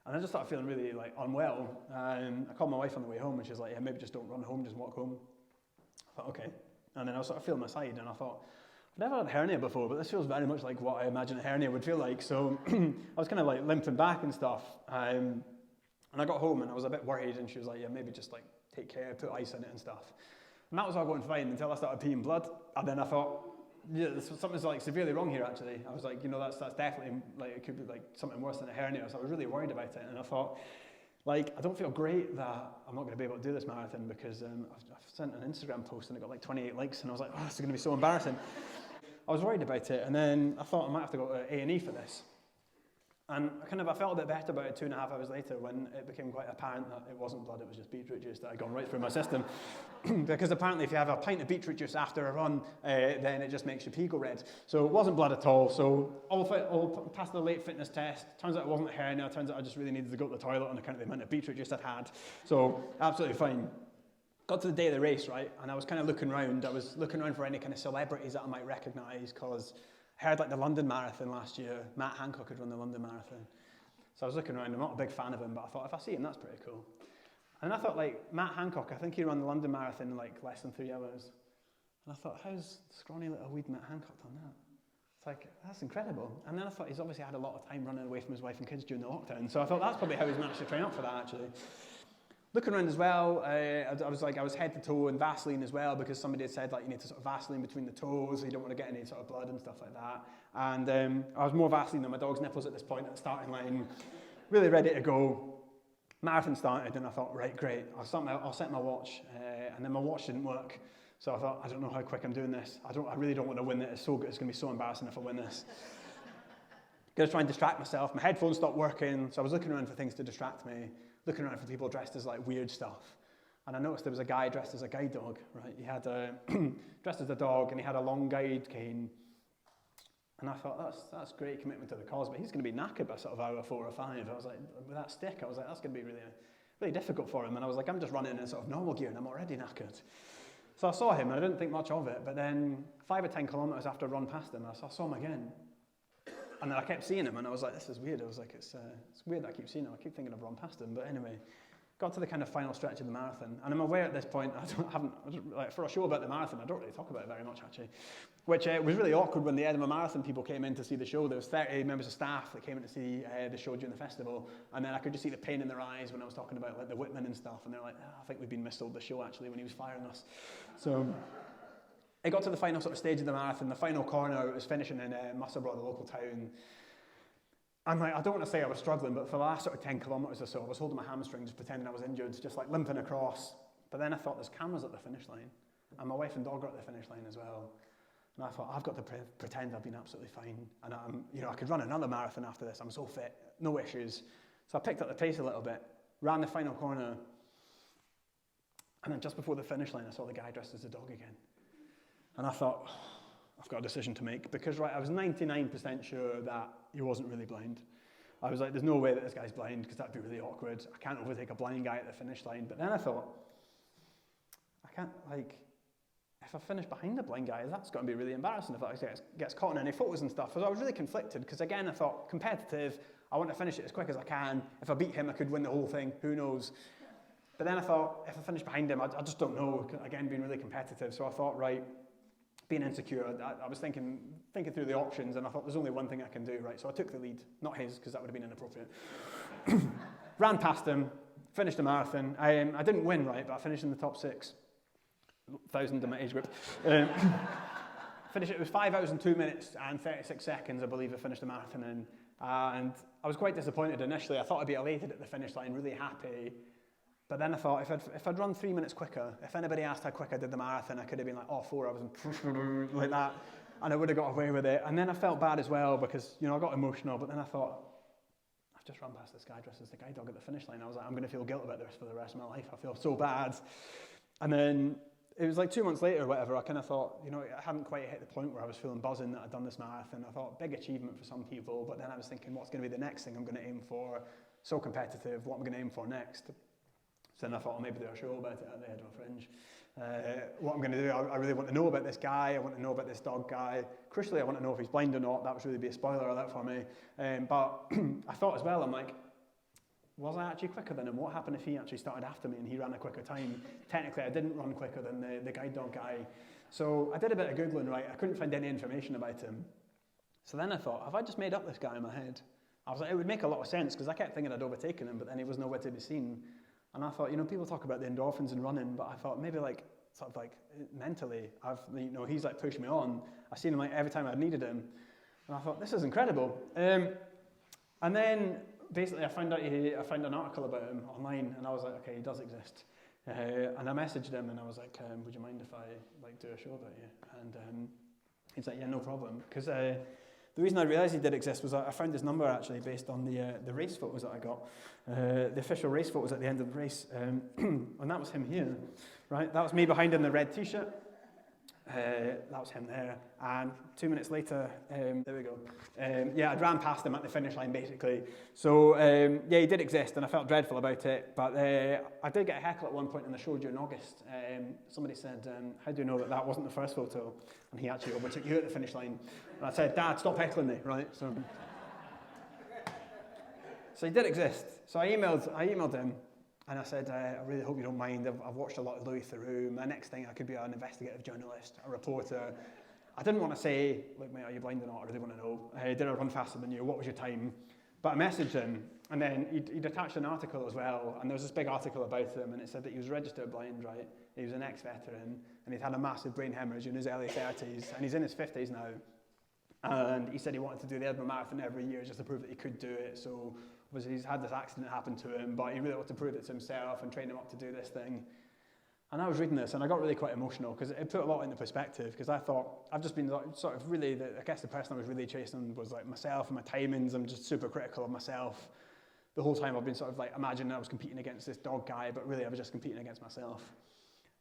And I just started feeling really unwell. I called my wife on the way home, and she was like, yeah, maybe just don't run home, just walk home. I thought, okay. And then I was sort of feeling my side, and I thought, I've never had a hernia before, but this feels very much like what I imagine a hernia would feel like. So I was kind of limping back and stuff. And I got home, and I was a bit worried, and she was like, yeah, maybe just take care, put ice in it and stuff. And that was all going fine until I started peeing blood. And then I thought, yeah, something's severely wrong here actually. I was like, that's definitely, it could be something worse than a hernia. So I was really worried about it. And I thought, I don't feel great that I'm not going to be able to do this marathon, because I've sent an Instagram post and it got 28 likes, and I was like, oh, this is going to be so embarrassing. I was worried about it, and then I thought I might have to go to A&E for this. And I felt a bit better about it 2.5 hours later, when it became quite apparent that it wasn't blood, it was just beetroot juice that had gone right through my system. Because apparently if you have a pint of beetroot juice after a run, then it just makes your pee go red. So it wasn't blood at all. So all passed the late fitness test. Turns out it wasn't a hernia. Turns out I just really needed to go to the toilet on account of the amount of beetroot juice I'd had. So absolutely fine. Got to the day of the race, right? And I was kind of looking around. I was looking around for any kind of celebrities that I might recognise, because I heard the London Marathon last year. Matt Hancock had run the London Marathon. So I was looking around. I'm not a big fan of him, but I thought, if I see him, that's pretty cool. And I thought, Matt Hancock, I think he ran the London Marathon in less than 3 hours. And I thought, how's scrawny little weed Matt Hancock done that? It's that's incredible. And then I thought, he's obviously had a lot of time running away from his wife and kids during the lockdown. So I thought, that's probably how he's managed to train up for that, actually. Looking around as well, I was head to toe in Vaseline as well, because somebody had said you need to sort of Vaseline between the toes, so you don't want to get any sort of blood and stuff like that. And I was more Vaseline than my dog's nipples at this point at the starting line, really ready to go. Marathon started, and I thought, right, great, I'll set my watch, and then my watch didn't work. So I thought, I don't know how quick I'm doing this. I really don't want to win it. It's so good. It's going to be so embarrassing if I win this. Going to try and distract myself. My headphones stopped working, so I was looking around for things to distract me. Looking around for people dressed as weird stuff. And I noticed there was a guy dressed as a guide dog, right? He had dressed as a dog, and he had a long guide cane. And I thought, that's great commitment to the cause, but he's going to be knackered by sort of hour 4 or 5. I was like, with that stick, I was like, that's going to be really, really difficult for him. And I was like, I'm just running in sort of normal gear, and I'm already knackered. So I saw him, and I didn't think much of it. But then 5 or 10 kilometers after I run past him, I saw him again. And then I kept seeing him, and I was like, this is weird. I was like, it's weird that I keep seeing him. I keep thinking I've run past him. But anyway, got to the kind of final stretch of the marathon, and I'm aware at this point, for a show about the marathon, I don't really talk about it very much actually, which was really awkward when the Edinburgh Marathon people came in to see the show. There was 30 members of staff that came in to see the show during the festival, and then I could just see the pain in their eyes when I was talking about like the Whitman and stuff, and they're like, I think we've been missold the show actually when he was firing us. So it got to the final sort of stage of the marathon, the final corner. It was finishing in Musselburgh, the local town. And like, I don't want to say I was struggling, but for the last sort of 10 kilometres or so, I was holding my hamstrings, pretending I was injured, just like limping across. But then I thought, there's cameras at the finish line, and my wife and dog are at the finish line as well. And I thought, I've got to pretend I've been absolutely fine. And I could run another marathon after this. I'm so fit, no issues. So I picked up the pace a little bit, ran the final corner, and then just before the finish line, I saw the guy dressed as a dog again. And I thought, I've got a decision to make, because I was 99% sure that he wasn't really blind. I was like, there's no way that this guy's blind, because that'd be really awkward. I can't overtake a blind guy at the finish line. But then I thought, if I finish behind a blind guy, that's going to be really embarrassing if that gets caught in any photos and stuff. So I was really conflicted, because again, I thought, competitive, I want to finish it as quick as I can. If I beat him, I could win the whole thing, who knows. But then I thought, if I finish behind him, I just don't know, again, being really competitive. So I thought, right, being insecure, I was thinking through the options, and I thought there's only one thing I can do, right? So I took the lead, not his, because that would have been inappropriate. Ran past him, finished the marathon. I didn't win, right, but I finished in the top 6,000 in my age group. It was 5 hours and 2 minutes and 36 seconds, I believe, I finished the marathon in. And I was quite disappointed initially. I thought I'd be elated at the finish line, really happy. But then I thought, if I'd run 3 minutes quicker, if anybody asked how quick I did the marathon, I could have been like, 4 hours and like that, and I would have got away with it. And then I felt bad as well, because, I got emotional, but then I thought, I've just run past this guy dressed as the guide dog at the finish line. I was like, I'm going to feel guilt about this for the rest of my life. I feel so bad. And then it was like 2 months later or whatever, I kind of thought, I hadn't quite hit the point where I was feeling buzzing that I'd done this marathon. I thought, big achievement for some people, but then I was thinking, what's going to be the next thing I'm going to aim for? So competitive, what am I going to aim for next? So then I thought, maybe do a show about it at the Edinburgh Fringe. What I'm going to do, I really want to know about this guy. I want to know about this dog guy. Crucially, I want to know if he's blind or not. That would really be a spoiler alert for me. But I thought as well, I'm like, was I actually quicker than him? What happened if he actually started after me and he ran a quicker time? Technically, I didn't run quicker than the guide dog guy. So I did a bit of Googling, right? I couldn't find any information about him. So then I thought, have I just made up this guy in my head? I was like, it would make a lot of sense, because I kept thinking I'd overtaken him, but then he was nowhere to be seen. And I thought, people talk about the endorphins and running, but I thought maybe mentally, he's like pushed me on. I seen him like every time I needed him. And I thought, this is incredible. And then basically I found an article about him online, and I was like, okay, he does exist. And I messaged him, and I was like, would you mind if I do a show about you? And he's like, yeah, no problem. Because the reason I realised he did exist was I found his number actually based on the race photos that I got, the official race photos at the end of the race, and that was him here, right? That was me behind in the red t-shirt. That was him there, and 2 minutes later, there we go. I'd ran past him at the finish line basically. So he did exist, and I felt dreadful about it. But I did get a heckle at one point in the show during August. Somebody said, "How do you know that wasn't the first photo?" And he actually overtook you at the finish line. And I said, "Dad, stop heckling me!" Right? So he did exist. So I emailed him. And I said, I really hope you don't mind. I've watched a lot of Louis Theroux. My next thing, I could be an investigative journalist, a reporter. I didn't want to say, look, mate, are you blind or not? I really want to know. Did I run faster than you? What was your time? But I messaged him, and then he'd attached an article as well. And there was this big article about him, and it said that he was registered blind, right? He was an ex-veteran, and he'd had a massive brain hemorrhage in his early 30s, and he's in his 50s now. And he said he wanted to do the Edinburgh Marathon every year just to prove that he could do it. So obviously he's had this accident happen to him, but he really wanted to prove it to himself and train him up to do this thing. And I was reading this, and I got really quite emotional, because it put a lot into perspective, because I thought, I've just been sort of really, I guess the person I was really chasing was like myself and my timings. I'm just super critical of myself. The whole time I've been sort of like imagining I was competing against this dog guy, but really I was just competing against myself.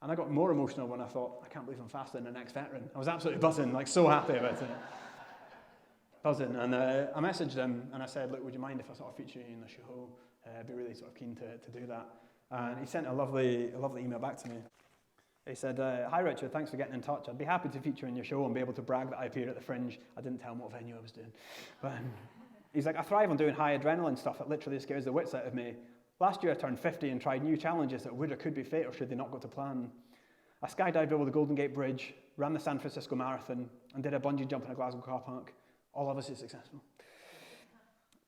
And I got more emotional when I thought, I can't believe I'm faster than an ex-veteran. I was absolutely buzzing, like so happy about it. Buzzing, and I messaged him, and I said, look, would you mind if I sort of feature you in the show? I'd be really sort of keen to do that. And he sent a lovely email back to me. He said, hi Richard, thanks for getting in touch. I'd be happy to feature in your show and be able to brag that I appeared at the Fringe. I didn't tell him what venue I was doing. But he's like, I thrive on doing high adrenaline stuff. It literally scares the wits out of me. Last year I turned 50 and tried new challenges that would or could be fate or should they not go to plan. I skydived over the Golden Gate Bridge, ran the San Francisco Marathon, and did a bungee jump in a Glasgow car park. All obviously successful.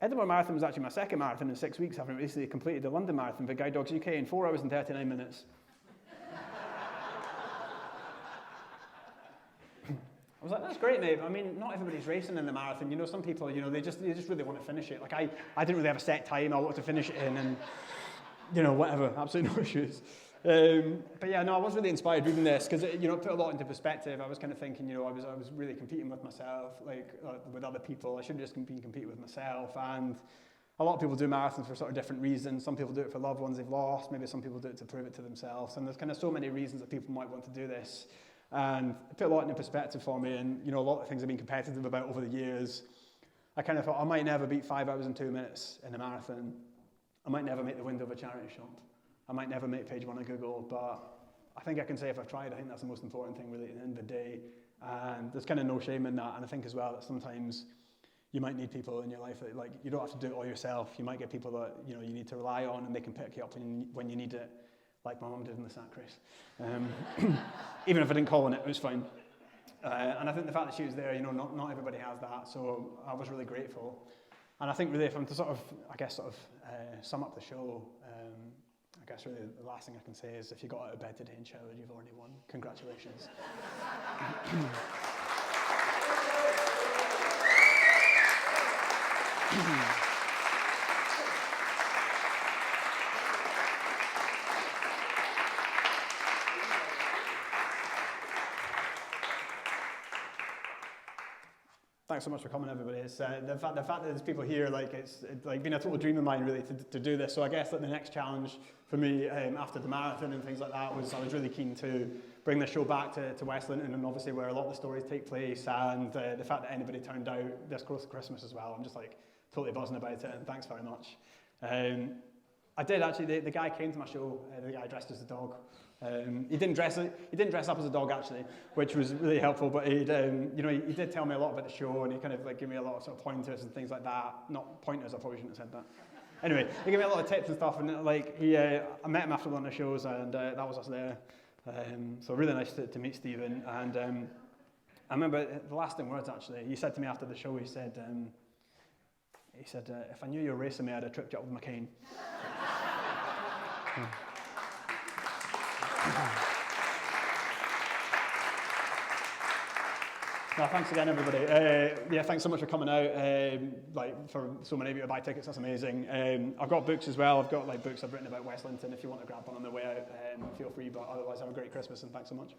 Edinburgh Marathon was actually my second marathon in 6 weeks, having recently completed the London Marathon for Guide Dogs UK in 4 hours and 39 minutes. I was like, that's great, mate. I mean, not everybody's racing in the marathon. You know, some people, you know, they just really want to finish it. Like, I didn't really have a set time. I wanted to finish it in and, you know, whatever. Absolutely no issues. But yeah, no, I was really inspired reading this because, you know, it put a lot into perspective. I was kind of thinking, you know, I was really competing with myself, like, with other people. I shouldn't just be competing with myself. And a lot of people do marathons for sort of different reasons. Some people do it for loved ones they've lost. Maybe some people do it to prove it to themselves. And there's kind of so many reasons that people might want to do this. And it put a lot into perspective for me, and you know, a lot of things I've been competitive about over the years. I kind of thought I might never beat 5 hours and 2 minutes in a marathon. I might never make the window of a charity shop. I might never make page 1 on Google, but I think I can say if I've tried, I think that's the most important thing really at the end of the day. And there's kind of no shame in that. And I think as well that sometimes you might need people in your life that, like, you don't have to do it all yourself. You might get people that, you know, you need to rely on, and they can pick you up when you need it. Like my mum did in the sack race. Even if I didn't call on it, it was fine. And I think the fact that she was there, you know, not everybody has that, so I was really grateful. And I think really if I'm to sum up the show, I guess really the last thing I can say is if you got out of bed today and showered, you've already won. Congratulations. Thanks so much for coming, everybody. It's the fact that there's people here, like it's like been a total dream of mine, really, to do this. So I guess that the next challenge for me after the marathon and things like that was I was really keen to bring the show back to West Linton, and obviously where a lot of the stories take place, and the fact that anybody turned out this close to Christmas as well. I'm just like totally buzzing about it, and thanks very much. I did actually. The guy came to my show. The guy dressed as a dog. He didn't dress up as a dog actually, which was really helpful. But he did tell me a lot about the show, and he kind of like gave me a lot of sort of pointers and things like that. Not pointers, I probably shouldn't have said that. Anyway, he gave me a lot of tips and stuff, and like I met him after one of the shows, and that was us there. So really nice to meet Stephen. And I remember the last in words actually. He said to me after the show, he said, if I knew you were racing me, I'd have tripped you up with my cane. No, thanks again, everybody. Thanks so much for coming out. For so many of you to buy tickets, that's amazing. I've got books as well. I've got books I've written about West Linton. If you want to grab one on the way out, feel free. But otherwise, have a great Christmas and thanks so much.